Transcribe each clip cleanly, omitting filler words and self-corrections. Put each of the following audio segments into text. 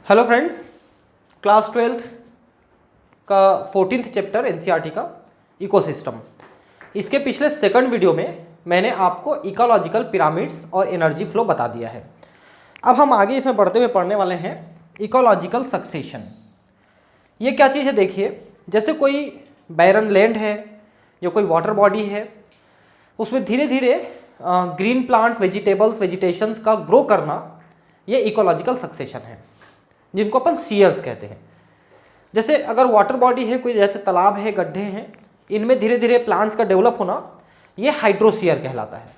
Hello friends, class 12th का 14th chapter NCERT का ecosystem. इसके पिछले सेकंड वीडियो में मैंने आपको इकोलॉजिकल पिरामिड्स और एनर्जी फ्लो बता दिया है। अब हम आगे इसमें बढ़ते हुए पढ़ने वाले हैं इकोलॉजिकल सक्सेशन। ये क्या चीज़ है देखिए, जैसे कोई बैरन लैंड है या कोई वाटर बॉडी है, उसमें धीरे धीरे ग्रीन प्लांट्स, वेजिटेशंस का ग्रो करना, ये इकोलॉजिकल सक्सेशन है जिनको अपन सीयर्स कहते हैं। जैसे अगर वाटर बॉडी है, कोई जैसे तालाब है, गड्ढे हैं, इनमें धीरे धीरे प्लांट्स का डेवलप होना, ये हाइड्रोसीयर कहलाता है।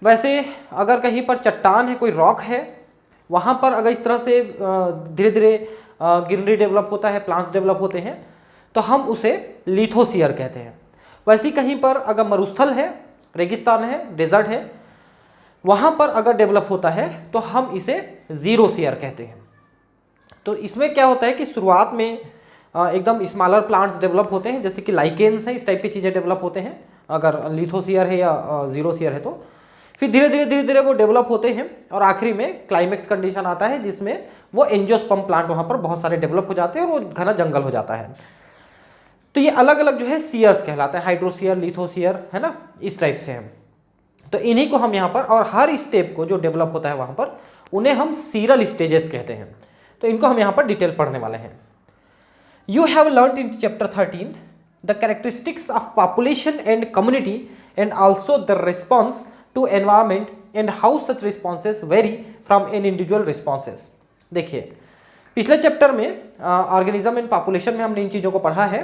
वैसे अगर कहीं पर चट्टान है, कोई रॉक है, वहाँ पर अगर इस तरह से धीरे धीरे ग्रीनरी डेवलप होता है, प्लांट्स डेवलप होते हैं, तो हम उसे लिथोसीयर कहते हैं। वैसे ही कहीं पर अगर मरुस्थल है, रेगिस्तान है, डेजर्ट है, वहाँ पर अगर डेवलप होता है तो हम इसे जीरोसीयर कहते हैं। तो इसमें क्या होता है कि शुरुआत में एकदम स्मॉलर प्लांट्स डेवलप होते हैं, जैसे कि लाइकेन्स हैं, इस टाइप की चीज़ें डेवलप होते हैं अगर लिथोसीयर है या जीरोसीयर है तो। फिर धीरे धीरे वो डेवलप होते हैं और आखिरी में क्लाइमेक्स कंडीशन आता है जिसमें वो एंजियोस्पर्म प्लांट वहाँ पर बहुत सारे डेवलप हो जाते हैं और वो घना जंगल हो जाता है। तो ये अलग अलग जो है सीयर्स कहलाता है, हाइड्रोसीयर, लिथोसीयर, है ना, इस टाइप से हैं। तो इन्हीं को हम यहाँ पर, और हर स्टेप को जो डेवलप होता है वहाँ पर, उन्हें हम सीरल स्टेजेस कहते हैं। तो इनको हम यहाँ पर डिटेल पढ़ने वाले हैं। You have learn in chapter 13 the characteristics of population and community and also the response to environment and how such responses vary from an individual responses. देखिए, पिछले चैप्टर में ऑर्गेनिज्म एंड पॉपुलेशन में हमने इन चीज़ों को पढ़ा है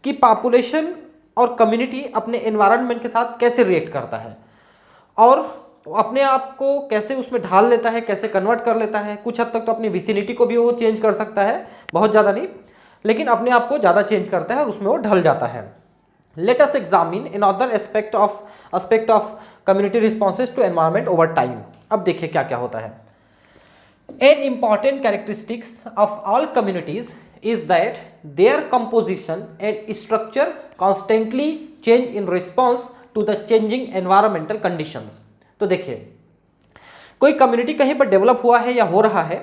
कि पॉपुलेशन और कम्युनिटी अपने एनवायरनमेंट के साथ कैसे रिएक्ट करता है और अपने आप को कैसे उसमें ढाल लेता है, कैसे कन्वर्ट कर लेता है। कुछ हद तक तो अपनी विसिनिटी को भी वो चेंज कर सकता है, बहुत ज़्यादा नहीं, लेकिन अपने आप को ज़्यादा चेंज करता है और उसमें वो ढल जाता है। Let us examine in other aspect of community responses to environment over time. अब देखिए क्या क्या होता है। An important characteristics of all communities is that their composition and structure constantly change in response to the changing environmental conditions. तो देखिए, कोई community कहीं पर डेवलप हुआ है या हो रहा है,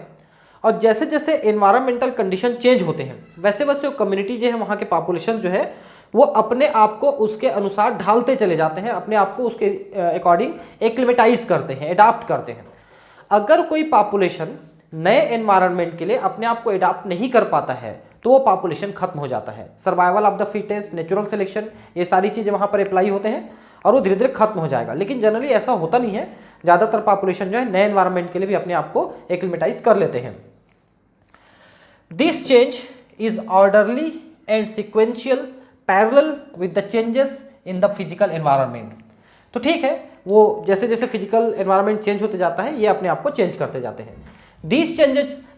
और जैसे जैसे एनवायरमेंटल कंडीशन चेंज होते हैं वैसे वैसे वो कम्युनिटी जो है, वहाँ के पॉपुलेशन जो है, वो अपने आप को उसके अनुसार ढालते चले जाते हैं, अपने आप को उसके अकॉर्डिंग एक्लिमेटाइज करते हैं, एडाप्ट करते हैं। अगर कोई पॉपुलेशन नए एनवायरनमेंट के लिए अपने आप को एडाप्ट नहीं कर पाता है तो वो पॉपुलेशन खत्म हो जाता है। Survival of the fittest, natural selection, ये सारी चीज़ें वहाँ पर अप्लाई होते हैं और वो धीरे धीरे खत्म हो जाएगा। लेकिन जनरली ऐसा होता नहीं है, ज़्यादातर पॉपुलेशन जो है नए एनवायरनमेंट के लिए भी अपने आप को एक्लिमेटाइज कर लेते हैं। This change is orderly and sequential parallel with the changes in the physical environment. तो ठीक है, वो जैसे जैसे फिजिकल एनवायरनमेंट चेंज होते जाता है, ये अपने आप को चेंज करते जाते हैं। These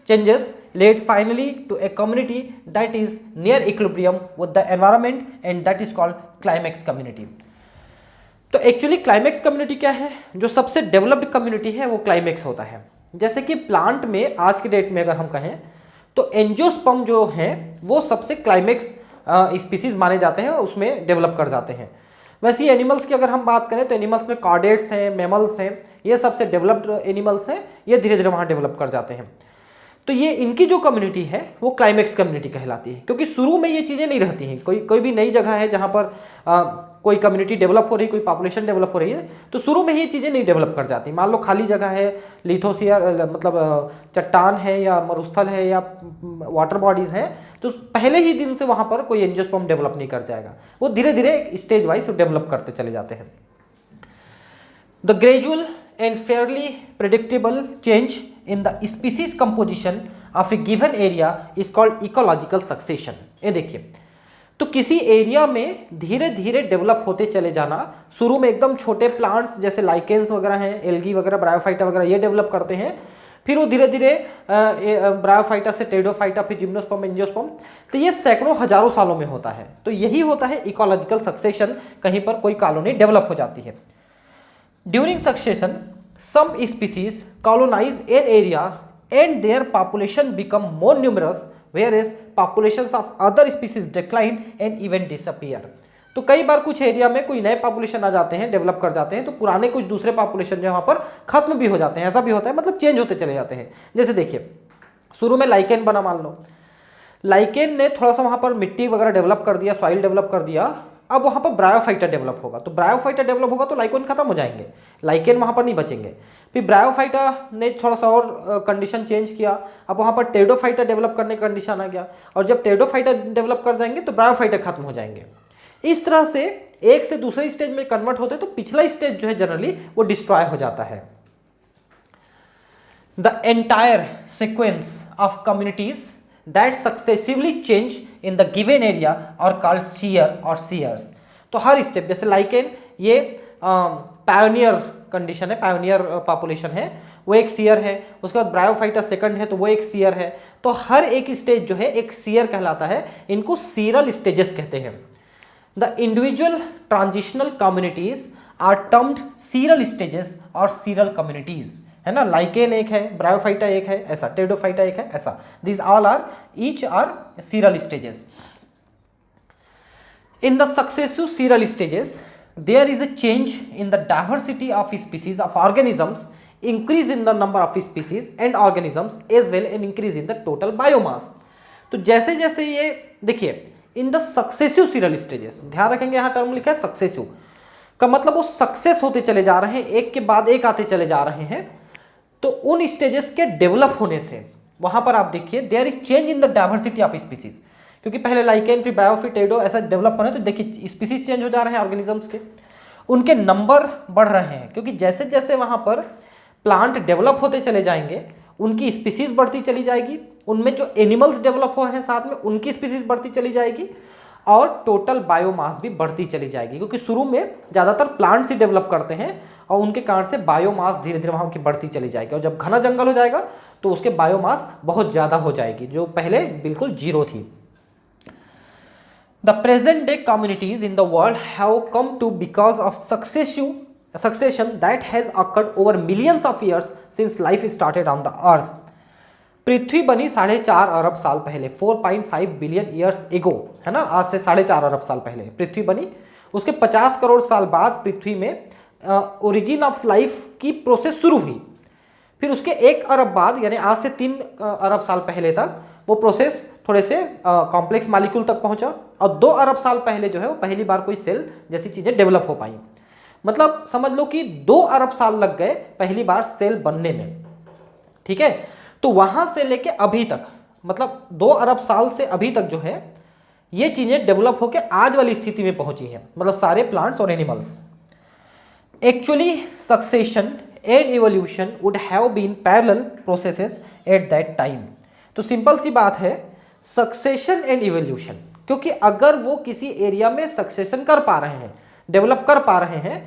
changes led finally to a community that is near equilibrium with the environment and that is called climax community। तो एक्चुअली क्लाइमेक्स कम्युनिटी क्या है? जो सबसे डेवलप्ड कम्युनिटी है वो क्लाइमेक्स होता है। जैसे कि प्लांट में आज के डेट में अगर हम कहें तो एंजियोस्पर्म जो हैं वो सबसे क्लाइमेक्स स्पीसीज माने जाते हैं, उसमें डेवलप कर जाते हैं। वैसे ही एनिमल्स की अगर हम बात करें तो एनिमल्स में कॉर्डेट्स हैं, मैमल्स हैं, ये सबसे डेवलप्ड एनिमल्स हैं, ये धीरे धीरे वहाँ डेवलप कर जाते हैं। तो ये इनकी जो कम्युनिटी है वो क्लाइमेक्स कम्युनिटी कहलाती है, क्योंकि शुरू में ये चीज़ें नहीं रहती हैं। कोई भी नई जगह है जहाँ पर कोई कम्युनिटी डेवलप हो रही, कोई पॉपुलेशन डेवलप हो रही है, तो शुरू में ये चीज़ें नहीं डेवलप कर जाती। मान लो खाली जगह है, लिथोसियर मतलब चट्टान है या मरुस्थल है या वाटर बॉडीज़ हैं, तो पहले ही दिन से वहाँ पर कोई एंजियोस्पर्म डेवलप नहीं कर जाएगा, वो धीरे धीरे स्टेज वाइज डेवलप करते चले जाते हैं। The gradual and fairly predictable change in the species composition of a given area is called ecological succession। ये देखिए, तो किसी एरिया में धीरे धीरे डेवलप होते चले जाना, शुरू में एकदम छोटे प्लांट्स जैसे लाइकेन्स वगैरह हैं, एल्गी वगैरह, ब्रायोफाइटा वगैरह, ये डेवलप करते हैं। फिर वो धीरे धीरे ब्रायोफाइटा से टेरिडोफाइटा, फिर जिम्नोस्पर्म, एंजियोस्पर्म, तो ये सैकड़ों हजारों सालों में होता है। तो यही होता है इकोलॉजिकल सक्सेशन। कहीं पर कोई कॉलोनी डेवलप हो जाती है। During succession, some species colonize an area and their population become more numerous, whereas populations of other species decline and even disappear। तो कई बार कुछ एरिया में कोई नए पॉपुलेशन आ जाते हैं, डेवलप कर जाते हैं, तो पुराने कुछ दूसरे पॉपुलेशन जो वहाँ पर खत्म भी हो जाते हैं। ऐसा भी होता है, मतलब चेंज होते चले जाते हैं। जैसे देखिए, शुरू में लाइकेन बना मान लो, लाइकेन ने थोड़ा सा वहाँ पर मिट्टी वगैरह डेवलप कर दिया, सॉइल डेवलप कर दिया, अब वहाँ पर ब्रायोफाइटा डेवलप होगा, तो ब्रायोफाइटा डेवलप होगा तो लाइकेन खत्म हो जाएंगे, लाइकेन वहाँ पर नहीं बचेंगे। फिर ब्रायोफाइटा ने थोड़ा सा और कंडीशन चेंज किया, अब वहाँ पर टेरिडोफाइटा डेवलप करने का कंडीशन आ गया, और जब टेरिडोफाइटा डेवलप कर जाएंगे तो ब्रायोफाइटा खत्म हो जाएंगे। इस तरह से एक से दूसरे स्टेज में कन्वर्ट होते तो पिछला स्टेज जो है जनरली वो डिस्ट्रॉय हो जाता है। The entire sequence of communities that successively change in the given area are called shear or shears। तो हर स्टेप, जैसे लाइकेन ये पायोनियर कंडीशन है, पायोनियर पॉपुलेशन है, वो एक सीयर है, उसके बाद ब्रायोफाइटा सेकंड है तो वो एक सीयर है, तो हर एक स्टेज जो है एक सीयर कहलाता है, इनको सीरल स्टेजेस कहते हैं। The individual transitional communities are termed seral stages और सीरल कम्युनिटीज, है ना, लाइकेन एक है, ब्रायोफाइटा एक है, ऐसा टेरिडोफाइटा एक है, ऐसा, this all are each are seral stages. In the successive seral stages there is a change in the diversity of species of organisms, increase in the number of species and organisms as well and increase in the total biomass. तो जैसे जैसे ये देखिए, in the successive seral stages, ध्यान रखेंगे यहाँ term लिखा है सक्सेसिव का मतलब वो सक्सेस होते चले जा रहे हैं, एक के बाद एक आते चले जा रहे हैं, तो उन स्टेजेस के डेवलप होने से वहां पर आप देखिए there is change in the diversity of species, क्योंकि पहले लाइकेन फिर ब्रायो फिर टेरिडो ऐसा डेवलप होने, तो देखिए स्पीसीज चेंज हो जा रहे हैं ऑर्गेनिजम्स के, उनके नंबर बढ़ रहे हैं, क्योंकि जैसे जैसे वहां पर प्लांट डेवलप होते चले जाएंगे उनकी स्पीसीज बढ़ती चली जाएगी, उनमें जो एनिमल्स डेवलप हुए हैं साथ में उनकी स्पीसीज बढ़ती चली जाएगी, और टोटल बायोमास भी बढ़ती चली जाएगी, क्योंकि शुरू में ज़्यादातर प्लांट्स ही डेवलप करते हैं और उनके कारण से बायोमास धीरे धीरे वहाँ की बढ़ती चली जाएगी, और जब घना जंगल हो जाएगा तो उसके बायोमास बहुत ज़्यादा हो जाएगी जो पहले बिल्कुल जीरो थी। The present day communities in the world have come to because of succession that has occurred over millions of years since life started on the earth. पृथ्वी बनी 4.5 अरब साल पहले, 4.5 बिलियन ईयर्स एगो, है ना, आज से 4.5 अरब साल पहले पृथ्वी बनी। उसके 50 करोड़ साल बाद पृथ्वी में ओरिजिन ऑफ लाइफ की प्रोसेस शुरू हुई, फिर उसके 1 अरब बाद यानी आज से 3 अरब साल पहले तक वो प्रोसेस थोड़े से कॉम्प्लेक्स मॉलिक्यूल तक पहुंचा, और 2 अरब साल पहले जो है वो पहली बार कोई सेल जैसी चीज़ें डेवलप हो पाई। मतलब समझ लो कि 2 अरब साल लग गए पहली बार सेल बनने में, ठीक है। तो वहां से लेके अभी तक, मतलब 2 अरब साल से अभी तक जो है ये चीजें डेवलप होकर आज वाली स्थिति में पहुंची हैं, मतलब सारे प्लांट्स और animals. Actually succession and evolution would have been parallel processes at that time. तो सिंपल सी बात है, सक्सेशन एंड इवोल्यूशन, क्योंकि अगर वो किसी एरिया में सक्सेशन कर पा रहे हैं, डेवलप कर पा रहे हैं,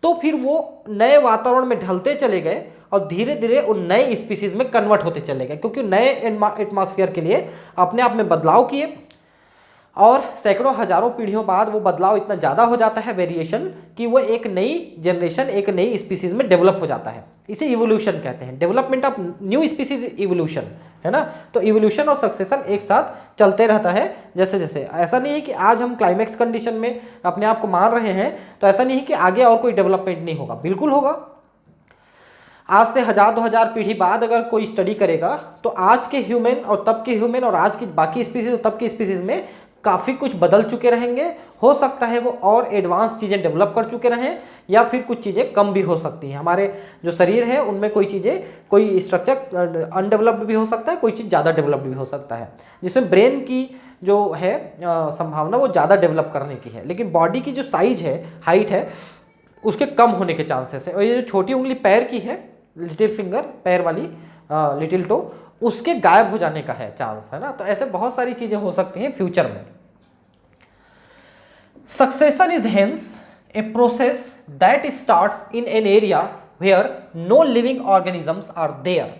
तो फिर वो नए वातावरण में ढलते चले गए और धीरे धीरे उन नए स्पीसीज में कन्वर्ट होते चले गए, क्योंकि नए एटमॉस्फेयर के लिए अपने आप में बदलाव किए, और सैकड़ों हजारों पीढ़ियों बाद वो बदलाव इतना ज़्यादा हो जाता है वेरिएशन कि वो एक नई जनरेशन एक नई स्पीसीज में डेवलप हो जाता है। इसे इवोल्यूशन कहते हैं, development of new species evolution, है ना। तो इवोल्यूशन और सक्सेशन एक साथ चलते रहता है जैसे जैसे। ऐसा नहीं है कि आज हम क्लाइमेक्स कंडीशन में अपने आप को मान रहे हैं तो ऐसा नहीं है कि आगे और कोई डेवलपमेंट नहीं होगा, बिल्कुल होगा। आज से 1000-2000 पीढ़ी बाद अगर कोई स्टडी करेगा तो आज के ह्यूमन और तब के ह्यूमन और आज की बाकी स्पीसीज और तब की स्पीसीज में काफ़ी कुछ बदल चुके रहेंगे। हो सकता है वो और एडवांस चीज़ें डेवलप कर चुके रहें, या फिर कुछ चीज़ें कम भी हो सकती हैं। हमारे जो शरीर है उनमें कोई चीज़ें, कोई स्ट्रक्चर अनडेवलप्ड भी हो सकता है, कोई चीज़ ज़्यादा डेवलप्ड भी हो सकता है, जिसमें ब्रेन की जो है संभावना वो ज़्यादा डेवलप करने की है, लेकिन बॉडी की जो साइज है, हाइट है, उसके कम होने के चांसेस है। और ये जो छोटी उंगली पैर की है, लिटिल फिंगर पैर वाली, लिटिल टो, उसके गायब हो जाने का है चांस, है ना। तो ऐसे बहुत सारी चीज़ें हो सकती हैं फ्यूचर में। Succession is hence a process that starts in an area where no living organisms are there.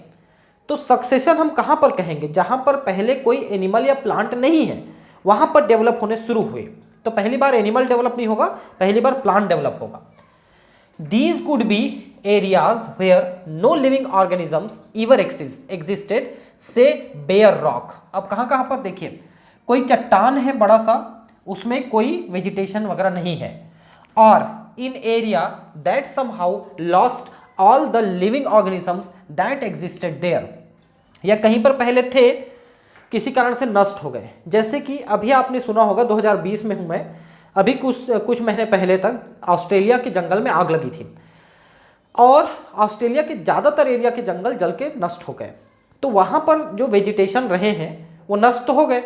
तो सक्सेशन हम कहाँ पर कहेंगे? जहाँ पर पहले कोई एनिमल या प्लांट नहीं है, वहाँ पर डेवलप होने शुरू हुए। तो पहली बार एनिमल डेवलप नहीं होगा, पहली बार प्लांट डेवलप होगा। These could be areas where no living organisms ever existed, say bare rock। अब कहाँ कहाँ पर देखिए, कोई चट्टान है बड़ा सा, उसमें कोई वेजिटेशन वगैरह नहीं है, और in area that somehow lost all the living organisms that existed there। या कहीं पर पहले थे, किसी कारण से नष्ट हो गए। जैसे कि अभी आपने सुना होगा 2020 में हूँ मैं, अभी कुछ महीने पहले तक ऑस्ट्रेलिया के जंगल में आग लगी थी और ऑस्ट्रेलिया के ज़्यादातर एरिया के जंगल जल के नष्ट हो गए। तो वहाँ पर जो वेजिटेशन रहे हैं वो नष्ट हो गए,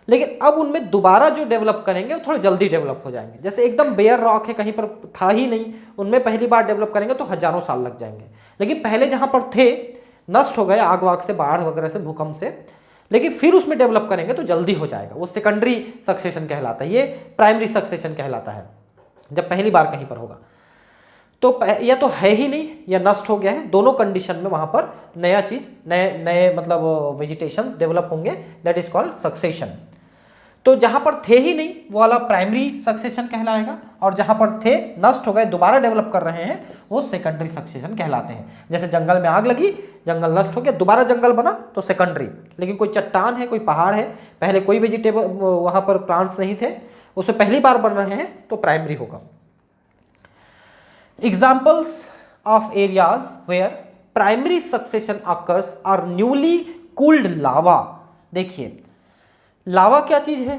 लेकिन अब उनमें दोबारा जो डेवलप करेंगे वो थोड़े जल्दी डेवलप हो जाएंगे। जैसे एकदम बेयर रॉक है, कहीं पर था ही नहीं, उनमें पहली बार डेवलप करेंगे तो हजारों साल लग जाएंगे। लेकिन पहले जहाँ पर थे नष्ट हो गए आग वाग से, बाढ़ वगैरह से, भूकंप से, लेकिन फिर उसमें डेवलप करेंगे तो जल्दी हो जाएगा। वो सेकेंडरी सक्सेशन कहलाता है, ये प्राइमरी सक्सेशन कहलाता है जब पहली बार कहीं पर होगा। तो या तो है ही नहीं या नष्ट हो गया है, दोनों कंडीशन में वहां पर नया चीज, नए मतलब वेजिटेशंस डेवलप होंगे, दैट इज कॉल्ड सक्सेशन। तो जहां पर थे ही नहीं वो वाला प्राइमरी सक्सेशन कहलाएगा, और जहां पर थे नष्ट हो गए दोबारा डेवलप कर रहे हैं वो सेकेंडरी सक्सेशन कहलाते हैं। जैसे जंगल में आग लगी, जंगल नष्ट हो गया, दोबारा जंगल बना तो सेकेंडरी। लेकिन कोई चट्टान है, कोई पहाड़ है, पहले कोई वेजिटेबल वहां पर प्लांट्स नहीं थे, उसमें पहली बार बन रहे हैं तो प्राइमरी होगा। Examples of areas where primary succession occurs are newly cooled lava। देखिए लावा क्या चीज है,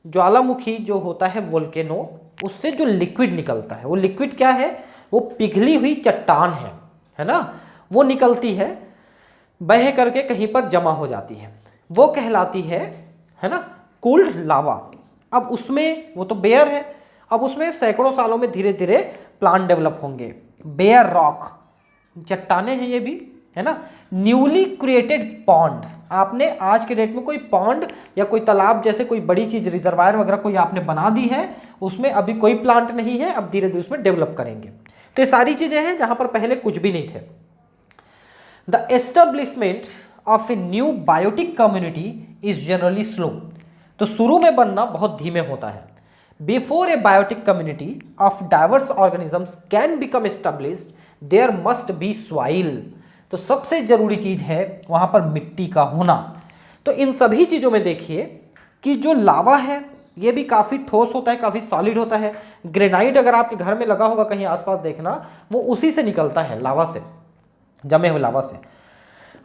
ज्वालामुखी जो होता है वोल्केनो, उससे जो लिक्विड निकलता है, वो लिक्विड क्या है, वो पिघली हुई चट्टान है ना, वो निकलती है, बह करके कहीं पर जमा हो जाती है, वो कहलाती है ना कूल्ड लावा। अब उसमें वो तो बेयर है, अब उसमें सैकड़ों सालों में धीरे धीरे प्लांट डेवलप होंगे। बेयर रॉक चट्टाने हैं ये भी, है ना। न्यूली क्रिएटेड पॉन्ड, आपने आज के डेट में कोई पॉन्ड या कोई तालाब जैसे कोई बड़ी चीज, रिजर्वायर वगैरह कोई आपने बना दी है, उसमें अभी कोई प्लांट नहीं है, अब धीरे धीरे उसमें डेवलप करेंगे। तो ये सारी चीजें हैं जहां पर पहले कुछ भी नहीं थे। The establishment of a new biotic community is generally slow. तो शुरू में बनना बहुत धीमे होता है। Before a biotic community of diverse organisms can become established there must be soil. तो सबसे जरूरी चीज है वहां पर मिट्टी का होना। तो इन सभी चीजों में देखिए कि जो लावा है ये भी काफी ठोस होता है, काफी सॉलिड होता है। ग्रेनाइट अगर आपके घर में लगा होगा कहीं आसपास देखना, वो उसी से निकलता है, लावा से, जमे हुए लावा से।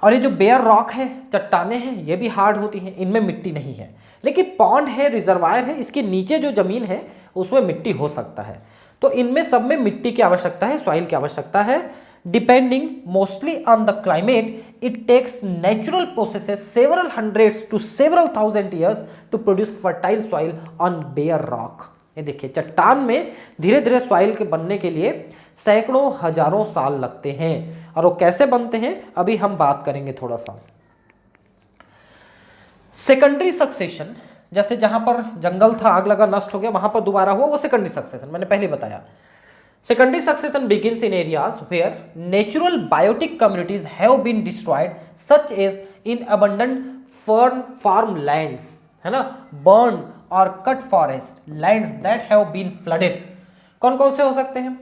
और ये जो बेयर रॉक है, चट्टाने हैं, ये भी हार्ड होती हैं, इनमें मिट्टी नहीं है। लेकिन पॉन्ड है, रिजर्वायर है, इसके नीचे जो जमीन है उसमें मिट्टी हो सकता है। तो इनमें सब में मिट्टी की आवश्यकता है, सॉइल की आवश्यकता है। Depending mostly on the climate, it takes natural processes several hundreds to several thousand years to produce fertile soil on bare rock. ये देखिए चट्टान में धीरे धीरे सॉइल के बनने के लिए सैकड़ों हजारों साल लगते हैं। और वो कैसे बनते हैं अभी हम बात करेंगे थोड़ा सा। सेकेंडरी सक्सेशन, जैसे जहां पर जंगल था, आग लगा, नष्ट हो गया, वहां पर दोबारा हुआ, वो सेकेंडरी सक्सेशन मैंने पहले बताया। Secondary succession begins in areas where natural biotic communities have been destroyed, such as in abundant farmlands, है ना, burned or cut forest lands that have been flooded। कौन कौन से हो सकते हैं?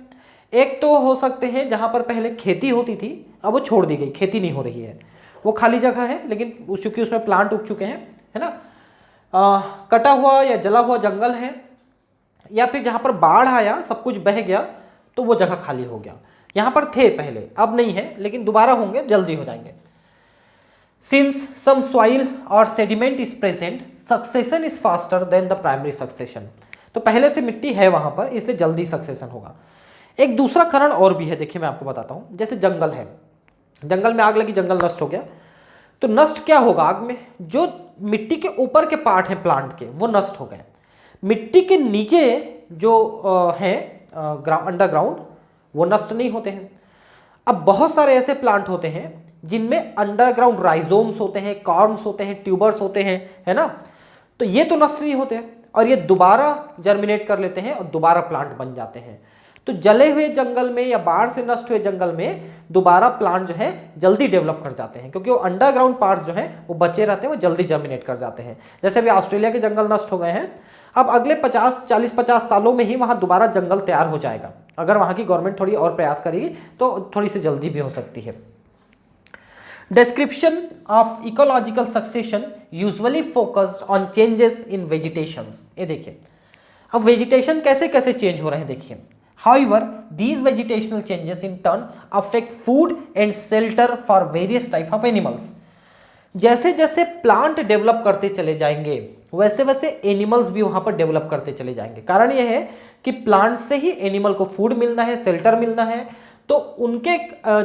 एक तो हो सकते हैं जहां पर पहले खेती होती थी, अब वो छोड़ दी गई, खेती नहीं हो रही है, वो खाली जगह है, लेकिन चूंकि उसमें प्लांट उग चुके हैं, है ना। कटा हुआ या जला हुआ जंगल है, या फिर जहां पर बाढ़ आया, सब कुछ बह गया, तो वो जगह खाली हो गया। यहां पर थे पहले, अब नहीं है, लेकिन दोबारा होंगे, जल्दी हो जाएंगे। सिंस सम सॉइल और sediment is present, succession is faster than the primary succession. तो पहले से मिट्टी है वहां पर, इसलिए जल्दी सक्सेशन होगा। एक दूसरा कारण और भी है, देखिए मैं आपको बताता हूं। जैसे जंगल है, जंगल में आग लगी, जंगल नष्ट हो गया, तो नष्ट क्या होगा आग में? जो मिट्टी के ऊपर के पार्ट हैं प्लांट के, वो नष्ट हो गए। मिट्टी के नीचे जो हैं अंडरग्राउंड, वो नष्ट नहीं होते हैं। अब बहुत सारे ऐसे प्लांट होते हैं जिनमें अंडरग्राउंड राइजोम्स होते हैं, कॉर्म्स होते हैं, ट्यूबर्स होते हैं, है ना। तो ये तो नष्ट नहीं होते हैं, और ये दोबारा जर्मिनेट कर लेते हैं और दोबारा प्लांट बन जाते हैं। तो जले हुए जंगल में या बाढ़ से नष्ट हुए जंगल में दोबारा प्लांट जो है जल्दी डेवलप कर जाते हैं, क्योंकि वो अंडरग्राउंड पार्ट्स जो हैं वो बचे रहते हैं, वो जल्दी जर्मिनेट कर जाते हैं। जैसे अभी ऑस्ट्रेलिया के जंगल नष्ट हो गए हैं, अब अगले 40-50 सालों में ही वहां दोबारा जंगल तैयार हो जाएगा। अगर वहां की गवर्नमेंट थोड़ी और प्रयास करेगी तो थोड़ी सी जल्दी भी हो सकती है। Description of ecological succession usually focused on changes in vegetations. ये देखिए अब वेजिटेशन कैसे कैसे चेंज हो रहे हैं, देखिए। However, these vegetational changes in turn affect food and shelter for various type of animals। जैसे जैसे प्लांट डेवलप करते चले जाएंगे वैसे वैसे एनिमल्स भी वहां पर डेवलप करते चले जाएंगे। कारण यह है कि प्लांट से ही एनिमल को फूड मिलना है, शेल्टर मिलना है, तो उनके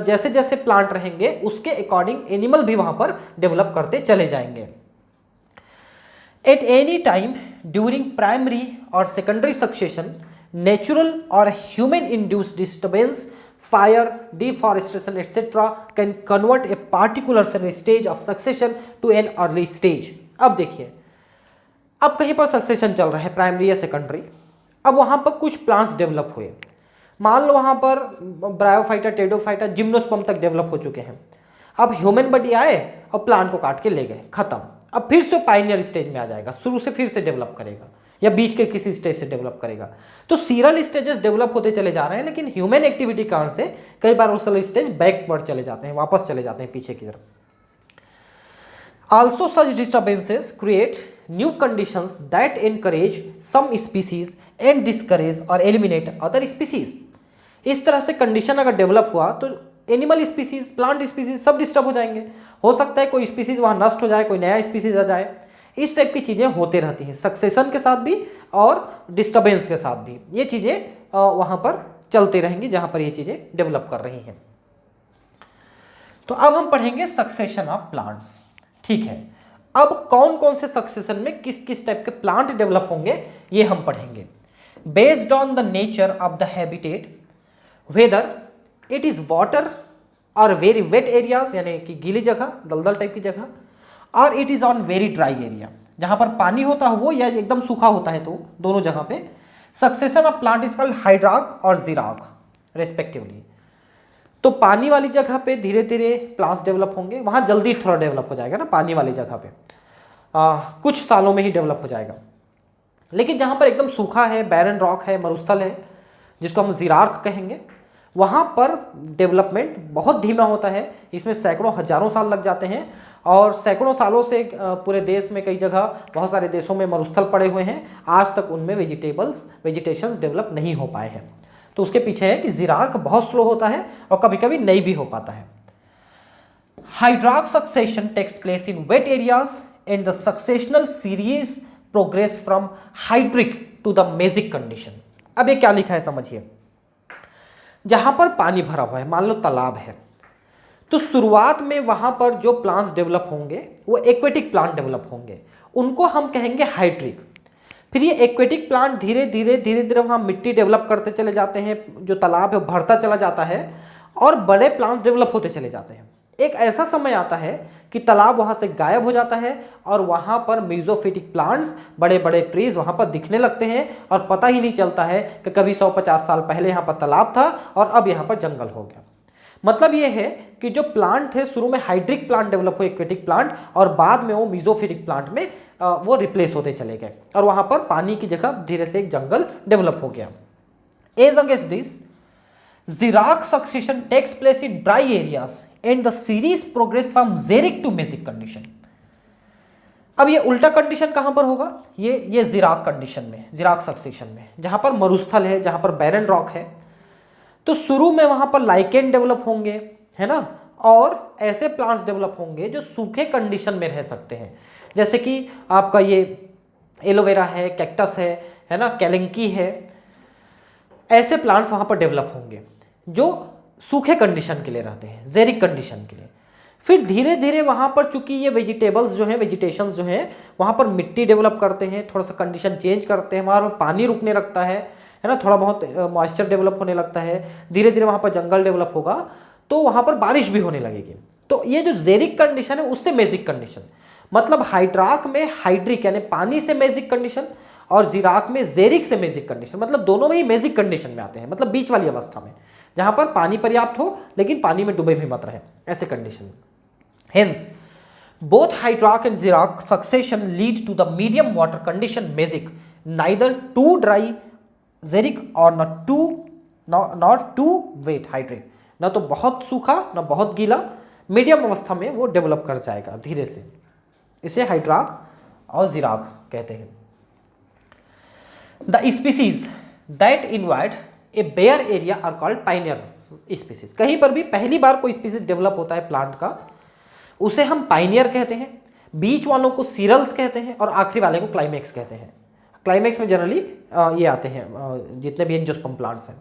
जैसे जैसे प्लांट रहेंगे उसके अकॉर्डिंग एनिमल भी वहां पर डेवलप करते चले जाएंगे। At any time during primary और सेकेंडरी सक्सेशन, नेचुरल और human induced disturbance, fire, deforestation, etc. can convert a particular stage of succession to an early stage। अब देखिए, अब कहीं पर सक्सेशन चल रहा है प्राइमरी या सेकेंडरी, अब वहां पर कुछ प्लांट्स डेवलप हुए, मान लो वहां पर ब्रायोफाइटा, टेडोफाइटा, जिम्नोस्पर्म तक डेवलप हो चुके हैं। अब ह्यूमन बॉडी आए और प्लांट को काट के ले गए, खत्म। अब फिर से पाइनियर स्टेज में आ जाएगा, शुरू से फिर से डेवलप करेगा या बीच के किसी स्टेज से डेवलप करेगा। तो सीरियल स्टेजेस डेवलप होते चले जा रहे हैं, लेकिन ह्यूमन एक्टिविटी कारण से कई बार वो सारे स्टेज बैकवर्ड चले जाते हैं, वापस चले जाते हैं पीछे की तरफ। Also such disturbances create new conditions that encourage some species and discourage or eliminate other species। इस तरह से कंडीशन अगर डेवलप हुआ तो एनिमल स्पीसीज, प्लांट स्पीसीज सब डिस्टर्ब हो जाएंगे। हो सकता है कोई स्पीसीज वहाँ नष्ट हो जाए, कोई नया स्पीसीज आ जाए। इस टाइप की चीज़ें होते रहती हैं सक्सेशन के साथ भी और डिस्टर्बेंस के साथ भी। ये चीज़ें वहाँ पर चलती रहेंगी जहाँ पर ये चीज़ें डेवलप कर रही हैं। तो अब हम पढ़ेंगे सक्सेशन ऑफ प्लांट्स। ठीक है, अब कौन कौन से सक्सेशन में किस किस टाइप के प्लांट डेवलप होंगे ये हम पढ़ेंगे। Based on the nature of the habitat, whether it is water और वेरी वेट एरियाज, यानी कि गीली जगह, दलदल टाइप की जगह, और it is on very dry area, जहां पर पानी होता है वो या एकदम सूखा होता है, तो दोनों जगह पे succession of plant is called hydrarch और जीराक रेस्पेक्टिवली। तो पानी वाली जगह पे धीरे धीरे प्लांट्स डेवलप होंगे, वहाँ जल्दी थोड़ा डेवलप हो जाएगा ना, पानी वाली जगह पे कुछ सालों में ही डेवलप हो जाएगा। लेकिन जहाँ पर एकदम सूखा है, बैरन रॉक है, मरुस्थल है, जिसको हम जीरार्क कहेंगे, वहाँ पर डेवलपमेंट बहुत धीमा होता है। इसमें सैकड़ों हजारों साल लग जाते हैं और सैकड़ों सालों से पूरे देश में कई जगह, बहुत सारे देशों में मरुस्थल पड़े हुए हैं, आज तक उनमें वेजिटेशंस डेवलप नहीं हो पाए हैं। तो उसके पीछे है कि जीरार्क बहुत स्लो होता है और कभी कभी नहीं भी हो पाता है। Hydrarch succession takes place in wet areas and the successional series progress from hydric to the mesic condition. अब ये क्या लिखा है समझिए। जहां पर पानी भरा हुआ है, मान लो तालाब है, तो शुरुआत में वहां पर जो प्लांट्स डेवलप होंगे वो एक्वेटिक प्लांट डेवलप होंगे, उनको हम कहेंगे हाइड्रिक। फिर ये एक्वेटिक प्लांट धीरे धीरे वहाँ मिट्टी डेवलप करते चले जाते हैं, जो तालाब है भरता चला जाता है और बड़े प्लांट्स डेवलप होते चले जाते हैं। एक ऐसा समय आता है कि तालाब वहाँ से गायब हो जाता है और वहाँ पर मेसोफिटिक प्लांट्स, बड़े बड़े ट्रीज वहाँ पर दिखने लगते हैं और पता ही नहीं चलता है कि कभी 150 साल पहले यहाँ पर तालाब था और अब यहाँ पर जंगल हो गया। मतलब ये है कि जो प्लांट थे शुरू में हाइड्रिक प्लांट डेवलप हुए, एक्वेटिक प्लांट, और बाद में वो मेसोफिटिक प्लांट में वो रिप्लेस होते चले गए और वहां पर पानी की जगह धीरे से एक जंगल डेवलप हो गया। As against this, xerarch succession takes place in dry areas and the series progress from xeric to mesic condition. अब ये उल्टा कंडीशन कहां पर होगा, ये जीराक कंडीशन में, जीराक सक्सेशन में, जहां पर मरुस्थल है, जहां पर बैरन रॉक है। तो शुरू में वहां पर लाइकेन डेवलप होंगे, है ना, और ऐसे प्लांट्स डेवलप होंगे जो सूखे कंडीशन में रह सकते हैं, जैसे कि आपका ये एलोवेरा है, कैक्टस है ना, कैलेंकी है। ऐसे प्लांट्स वहाँ पर डेवलप होंगे जो सूखे कंडीशन के लिए रहते हैं, जेरिक कंडीशन के लिए। फिर धीरे धीरे वहाँ पर चूंकि ये वेजिटेबल्स जो हैं, वेजिटेशंस जो हैं, वहाँ पर मिट्टी डेवलप करते हैं, थोड़ा सा कंडीशन चेंज करते हैं, वहाँ पर पानी रुकने लगता है ना, थोड़ा बहुत मॉइस्चर डेवलप होने लगता है, धीरे धीरे वहाँ पर जंगल डेवलप होगा, तो वहाँ पर बारिश भी होने लगेगी। तो ये जो जेरिक कंडीशन है उससे मेजिक कंडीशन, मतलब हाइड्राक में हाइड्रिक यानी पानी से मेजिक कंडीशन और जीराक में जेरिक से मेजिक कंडीशन, मतलब दोनों में ही मेजिक कंडीशन में आते हैं, मतलब बीच वाली अवस्था में जहां पर पानी पर्याप्त हो लेकिन पानी में डूबे भी मत रहे, ऐसे condition. Hence both hydrarch and xerarch succession lead to the medium water condition mesic, neither too dry xeric और नॉट टू वेट हाइड्रिक, ना तो बहुत सूखा ना बहुत गीला, मीडियम अवस्था में वो डेवलप कर जाएगा धीरे से। इसे हाइड्राक और जीराक कहते हैं। The species that invite a bare area are called pioneer species. कहीं पर भी पहली बार कोई स्पीसीज डेवलप होता है प्लांट का, उसे हम पाइनियर कहते हैं, बीच वालों को सीरल्स कहते हैं और आखिरी वाले को क्लाइमेक्स कहते हैं। क्लाइमेक्स में जनरली ये आते हैं जितने भी एंजियोस्पर्म प्लांट्स हैं।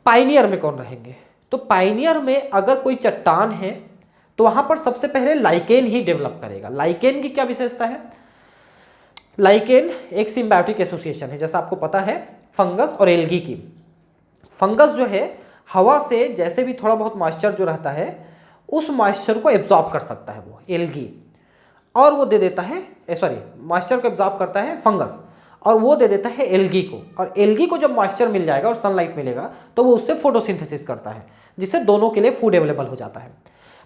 पाइनियर में कौन रहेंगे? तो पाइनियर में अगर कोई चट्टान है तो वहां पर सबसे पहले लाइकेन ही डेवलप करेगा। लाइकेन की क्या विशेषता है? लाइकेन एक सिम्बायोटिक एसोसिएशन है, जैसा आपको पता है फंगस और एल्गी की। फंगस जो है हवा से जैसे भी थोड़ा बहुत मॉइस्चर जो रहता है उस मॉइस्चर को एब्जॉर्ब कर सकता है वो एल्गी, और वो दे देता है मॉइस्चर को एब्जॉर्ब करता है फंगस और वो दे देता है एल्गी को, और एल्गी को जब मॉइस्चर मिल जाएगा और सनलाइट मिलेगा तो वो उससे फोटोसिंथेसिस करता है, जिससे दोनों के लिए फूड अवेलेबल हो जाता है।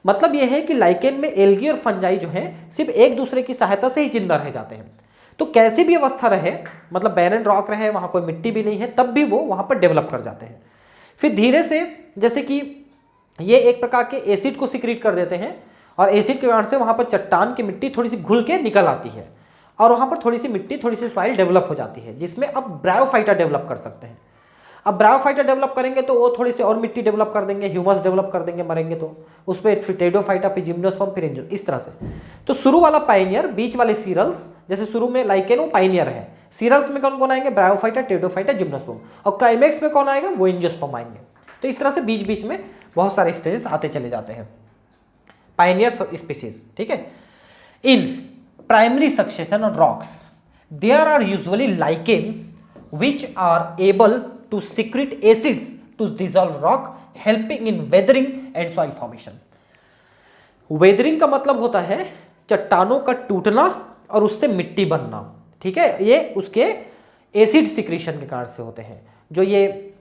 मतलब ये है कि लाइकेन में एल्गी और फंजाई जो है सिर्फ एक दूसरे की सहायता से ही जिंदा रह जाते हैं। तो कैसी भी अवस्था रहे, मतलब बैरन रॉक रहे, वहाँ कोई मिट्टी भी नहीं है, तब भी वो वहाँ पर डेवलप कर जाते हैं। फिर धीरे से जैसे कि ये एक प्रकार के एसिड को सिक्रीट कर देते हैं और एसिड के कारण से वहाँ पर चट्टान की मिट्टी थोड़ी सी घुल के निकल आती है और वहाँ पर थोड़ी सी मिट्टी, थोड़ी सी सॉइल डेवलप हो जाती है, जिसमें अब ब्रायोफाइटा डेवलप कर सकते हैं। अब ब्रायोफाइटा डेवलप करेंगे तो वो थोड़ी सी और मिट्टी डेवलप कर देंगे, ह्यूमस डेवलप कर देंगे, मरेंगे तो उस पर फिर टेडोफाइटा, फिर जिम्नोस्पर्म, फिर एंजियो, इस तरह से। तो शुरू वाला पाइनियर, बीच वाले सीरल्स, जैसे शुरू में लाइकेन वो पाइनियर है, सीरल्स में कौन कौन आएंगे? ब्रायोफाइटा, टेडोफाइटा, जिम्नोस्पर्म, और क्लाइमेक्स में कौन आएगा? वो एंजियोस्पर्म आएंगे। तो इस तरह से बीच बीच में बहुत सारे स्टेजेस आते चले जाते हैं पाइनियर स्पीसीज, ठीक है। In primary succession on rocks there are usually lichens which are able to secrete acids to dissolve rock, helping in weathering and soil formation. Weathering का मतलब होता है चट्टानों का टूटना और उससे मिट्टी बनना, ठीक है। ये उसके एसिड सिक्रीशन के कारण से होते हैं। जो ये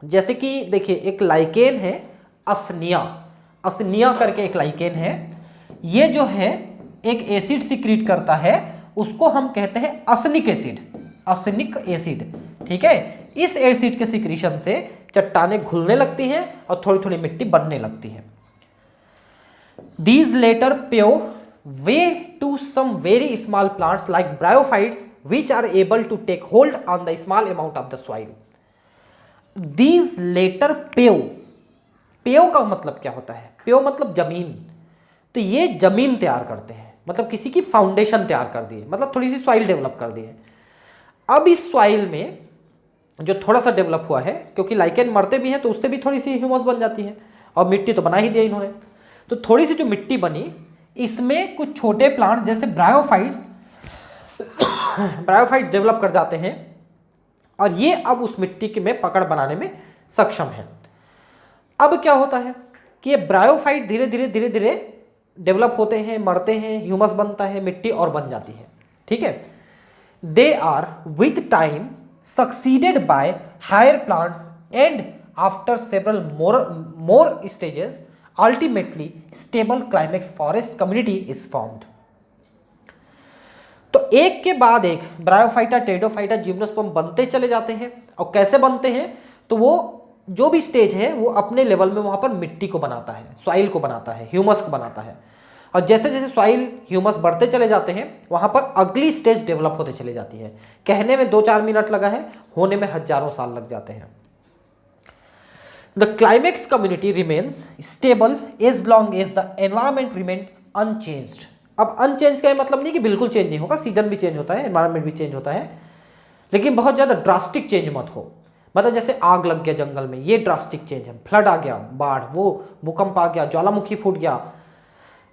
जैसे कि देखिए एक लाइकेन है असनिया करके एक लाइकेन है, ये जो है एक एसिड सिक्रीट करता है, उसको हम कहते हैं असनिक एसिड, ठीक है। इस एसिड के सिक्रीशन से चट्टानें घुलने लगती हैं और थोड़ी थोड़ी मिट्टी बनने लगती है। These later pave way to some very small plants like bryophytes which are able to take hold on the small amount of the soil. These later pave का मतलब क्या होता है? pave मतलब जमीन। तो ये जमीन तैयार करते हैं, मतलब किसी की फाउंडेशन तैयार कर दी है, मतलब थोड़ी सी सॉइल डेवलप कर दी है। अब इस सॉइल में जो थोड़ा सा डेवलप हुआ है, क्योंकि लाइकेन मरते भी हैं तो उससे भी थोड़ी सी ह्यूमस बन जाती है, और मिट्टी तो बना ही दिया इन्होंने, तो थोड़ी सी जो मिट्टी बनी इसमें कुछ छोटे प्लांट जैसे ब्रायोफाइट्स डेवलप कर जाते हैं और ये अब उस मिट्टी के में पकड़ बनाने में सक्षम है। अब क्या होता है कि ये ब्रायोफाइट धीरे धीरे डेवलप होते हैं, मरते हैं, ह्यूमस बनता है, मिट्टी और बन जाती है, ठीक है। They are with time succeeded by higher plants and after several more stages ultimately stable climax forest community is formed. तो एक के बाद एक ब्रायोफाइटा, टेडोफाइटा, जिम्नोस्पर्म बनते चले जाते हैं। और कैसे बनते हैं? तो वो जो भी स्टेज है वो अपने लेवल में वहां पर मिट्टी को बनाता है, सॉइल को बनाता है, ह्यूमस को बनाता है, और जैसे जैसे सॉइल ह्यूमस बढ़ते चले जाते हैं वहां पर अगली स्टेज डेवलप होते चले जाती है। कहने में 2-4 मिनट लगा है, होने में हजारों साल लग जाते हैं। The climax community remains stable as long as the environment remain unchanged. अब अनचेंज का मतलब नहीं कि बिल्कुल चेंज नहीं होगा, सीजन भी चेंज होता है, एनवायरमेंट भी चेंज होता है, लेकिन बहुत ज्यादा ड्रास्टिक चेंज मत हो। मतलब जैसे आग लग गया जंगल में, ये ड्रास्टिक चेंज है, फ्लड आ गया, बाढ़, वो भूकंप आ गया, ज्वालामुखी फूट गया,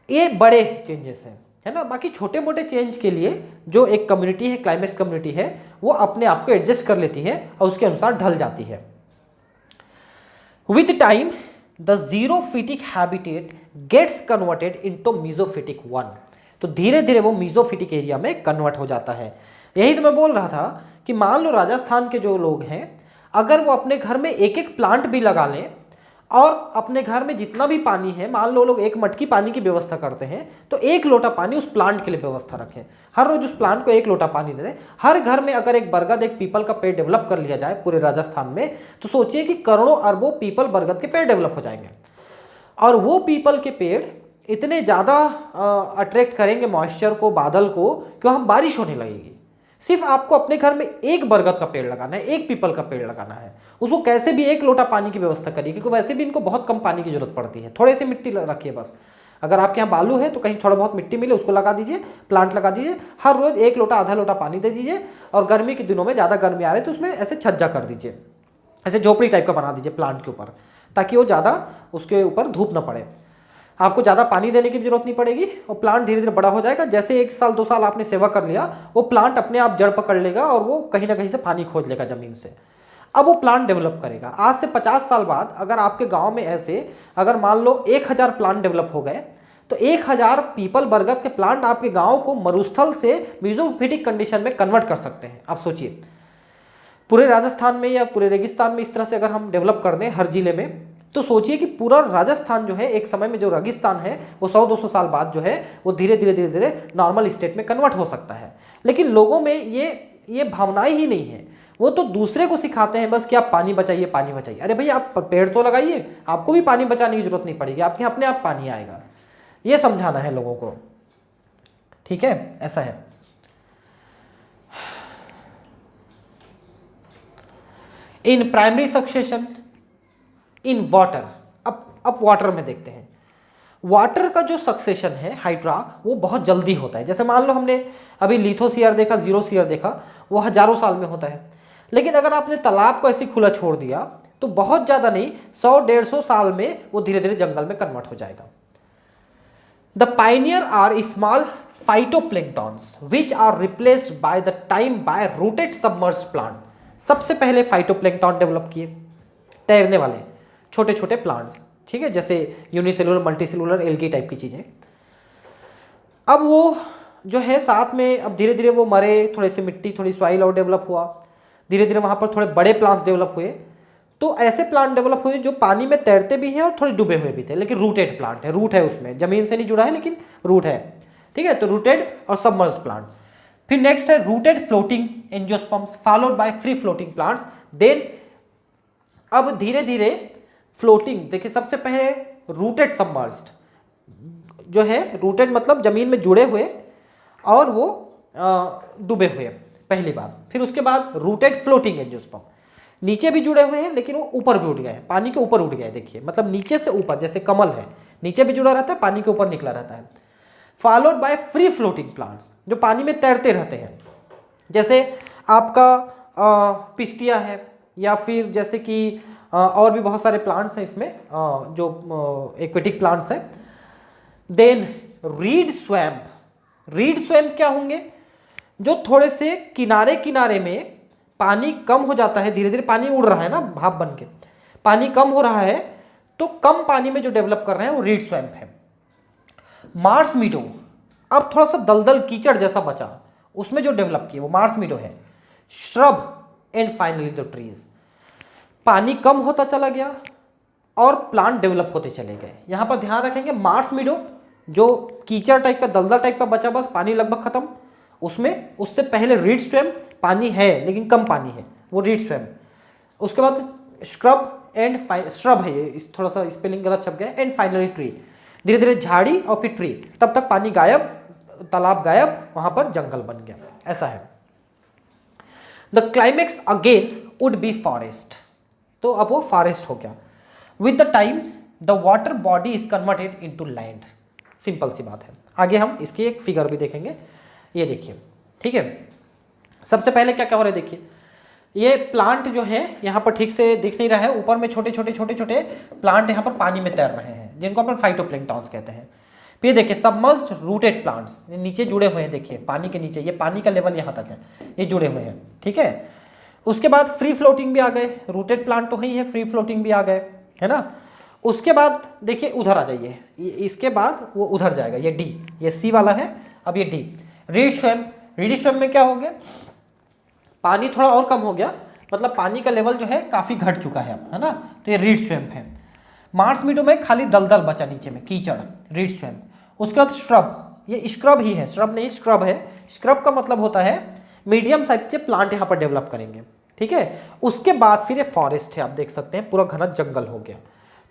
ये बड़े चेंजेस हैं, है ना। बाकी छोटे मोटे चेंज के लिए जो एक कम्युनिटी है, क्लाइमेक्स कम्युनिटी है, वो अपने आप को एडजस्ट कर लेती है और उसके अनुसार ढल जाती है। With time the xerophytic habitat gets converted into mesophytic one. तो धीरे धीरे वो मीजोफिटिक एरिया में कन्वर्ट हो जाता है। यही तो मैं बोल रहा था कि मान लो राजस्थान के जो लोग हैं, अगर वो अपने घर में एक एक प्लांट भी लगा लें और अपने घर में जितना भी पानी है, मान लो लोग एक मटकी पानी की व्यवस्था करते हैं, तो 1 लोटा पानी उस प्लांट के लिए व्यवस्था रखें, हर रोज उस प्लांट को 1 लोटा पानी दे दें। हर घर में अगर एक बरगद, एक पीपल का पेड़ डेवलप कर लिया जाए पूरे राजस्थान में, तो सोचिए कि करोड़ों अरबों पीपल, बरगद के पेड़ डेवलप हो जाएंगे। और वो पीपल के पेड़ इतने ज़्यादा अट्रैक्ट करेंगे मॉइस्चर को, बादल को, कि वहाँ बारिश होने लगेगी। सिर्फ आपको अपने घर में एक बरगद का पेड़ लगाना है, एक पीपल का पेड़ लगाना है, उसको कैसे भी 1 लोटा पानी की व्यवस्था करिए, क्योंकि वैसे भी इनको बहुत कम पानी की जरूरत पड़ती है। थोड़े से मिट्टी रखिए बस, अगर आपके यहाँ बालू है तो कहीं थोड़ा बहुत मिट्टी मिले उसको लगा दीजिए, प्लांट लगा दीजिए, हर रोज 1 लोटा आधा लोटा पानी दे दीजिए, और गर्मी के दिनों में ज़्यादा गर्मी आ रही है तो उसमें ऐसे छज्जा कर दीजिए, ऐसे झोपड़ी टाइप का बना दीजिए प्लांट के ऊपर, ताकि वो ज़्यादा उसके ऊपर धूप ना पड़े, आपको ज़्यादा पानी देने की जरूरत नहीं पड़ेगी, और प्लांट धीरे धीरे बड़ा हो जाएगा। जैसे 1 साल 2 साल आपने सेवा कर लिया, वो प्लांट अपने आप जड़ पकड़ लेगा और वो कहीं ना कहीं से पानी खोज लेगा ज़मीन से। अब वो प्लांट डेवलप करेगा। आज से 50 साल बाद अगर आपके गांव में ऐसे अगर मान लो 1000 प्लांट डेवलप हो गए, तो 1000 पीपल बरगद के प्लांट आपके गांव को मरुस्थल से मीज़ोफिटिक कंडीशन में कन्वर्ट कर सकते हैं। आप सोचिए, पूरे राजस्थान में या पूरे रेगिस्तान में इस तरह से अगर हम डेवलप कर दें हर जिले में, तो सोचिए कि पूरा राजस्थान जो है एक समय में जो रेगिस्तान है वो 100-200 साल बाद जो है वो धीरे धीरे नॉर्मल स्टेट में कन्वर्ट हो सकता है। लेकिन लोगों में ये भावनाएं ही नहीं है, वो तो दूसरे को सिखाते हैं बस कि आप पानी बचाइए पानी बचाइए। अरे भैया आप पेड़ तो लगाइए, आपको भी पानी बचाने की जरूरत नहीं पड़ेगी, आपके अपने आप पानी आएगा। ये समझाना है लोगों को, ठीक है, ऐसा है। In primary succession in water, अब वाटर में देखते हैं। वाटर का जो सक्सेशन है हाइड्राक वो बहुत जल्दी होता है। जैसे मान लो हमने अभी लिथोस्फीयर देखा, जीरोस्फीयर देखा, वो हजारों साल में होता है। लेकिन अगर आपने तालाब को ऐसे खुला छोड़ दिया तो बहुत ज़्यादा नहीं, 100-150 साल में वो धीरे धीरे जंगल में कन्वर्ट हो जाएगा। The pioneer are small phytoplanktons which are replaced by the time by rooted submerged plant. सबसे पहले फाइटोप्लैंक्टन डेवलप किए, तैरने वाले छोटे छोटे प्लांट्स, ठीक है, जैसे यूनिसेलुलर मल्टीसेलुलर एल्गी टाइप की चीज़ें। अब वो जो है साथ में अब धीरे धीरे वो मरे, थोड़े से मिट्टी थोड़ी सॉइल और डेवलप हुआ, धीरे धीरे वहाँ पर थोड़े बड़े प्लांट्स डेवलप हुए। तो ऐसे प्लांट डेवलप हुए जो पानी में तैरते भी हैं और थोड़े डूबे हुए भी थे, लेकिन रूटेड प्लांट है, रूट है उसमें, जमीन से नहीं जुड़ा है लेकिन रूट है, ठीक है। तो रूटेड और सबमर्ज्ड प्लांट। फिर नेक्स्ट है rooted floating angiosperms followed by free floating plants. Then अब धीरे धीरे फ्लोटिंग, देखिए सबसे पहले रूटेड सबमर्ज्ड जो है, रूटेड मतलब जमीन में जुड़े हुए और वो डूबे हुए पहली बार। फिर उसके बाद रूटेड फ्लोटिंग एंजियोस्पर्म, नीचे भी जुड़े हुए हैं लेकिन वो ऊपर भी उठ गए, पानी के ऊपर उठ गए। देखिए मतलब नीचे से ऊपर, जैसे कमल है नीचे भी जुड़ा रहता है, पानी के ऊपर निकला रहता है। Followed by free floating plants जो पानी में तैरते रहते हैं, जैसे आपका पिस्टिया है, या फिर जैसे कि और भी बहुत सारे प्लांट्स हैं इसमें जो एक्वेटिक प्लांट्स हैं। Then reed swamp, reed swamp क्या होंगे, जो थोड़े से किनारे किनारे में पानी कम हो जाता है, धीरे धीरे पानी उड़ रहा है ना भाप बन के, पानी कम हो रहा है तो कम पानी में जो डेवलप कर रहे हैं वो रीड स्वैम्प है। मार्स मीडो, अब थोड़ा सा दलदल कीचड़ जैसा बचा, उसमें जो डेवलप किया वो मार्स मीडो है। Shrub and finally the trees, पानी कम होता चला गया और प्लांट डेवलप होते चले गए। यहां पर ध्यान रखेंगे मार्स मीडो जो कीचड़ टाइप का दलदल टाइप का बचा, बस पानी लगभग खत्म, उसमें उससे पहले रीड स्वैम्प पानी है लेकिन कम पानी है, वो रीड स्वैम्प। उसके बाद श्रब एंड श्रब है, ये थोड़ा सा स्पेलिंग गलत छप गया, एंड फाइनली ट्री, धीरे धीरे झाड़ी और फिर ट्री, तब तक पानी गायब, तालाब गायब, वहां पर जंगल बन गया, ऐसा है। The climax again would be forest, तो अब वो फॉरेस्ट हो गया। With the time the water body is converted into land, simple सी बात है। आगे हम इसकी एक फिगर भी देखेंगे, ये देखिए, ठीक है। सबसे पहले क्या क्या हो रहा है, देखिए ये प्लांट जो है यहाँ पर ठीक से दिख नहीं रहा है, ऊपर में छोटे छोटे छोटे छोटे प्लांट यहाँ पर पानी में तैर रहे हैं, जिनको अपन फाइटोप्लैंक्टन्स कहते हैं। फिर देखिए सबमर्ज्ड रूटेड प्लांट्स, नीचे जुड़े हुए हैं, देखिए पानी के नीचे, ये पानी का लेवल यहाँ तक है, ये जुड़े हुए हैं, ठीक है। उसके बाद फ्री फ्लोटिंग भी आ गए, रूटेड प्लांट तो ही है, फ्री फ्लोटिंग भी आ गए, है ना। उसके बाद देखिए उधर आ जाइए, इसके बाद वो उधर जाएगा, ये डी, ये सी वाला है, अब ये D read swamp. Reed swamp में क्या हो गया, पानी थोड़ा और कम हो गया, मतलब पानी का लेवल जो है काफी घट चुका है ना, तो ये रीड स्वैम्प है। मार्स मीडो में खाली दलदल बचा नीचे में, कीचड़, रीड स्वैम्प। उसके बाद श्रब, ये स्क्रब ही है, श्रब नहीं स्क्रब है। स्क्रब का मतलब होता है मीडियम साइज के प्लांट यहाँ पर डेवलप करेंगे, ठीक है। उसके बाद फिर ये फॉरेस्ट है, आप देख सकते हैं पूरा घना जंगल हो गया।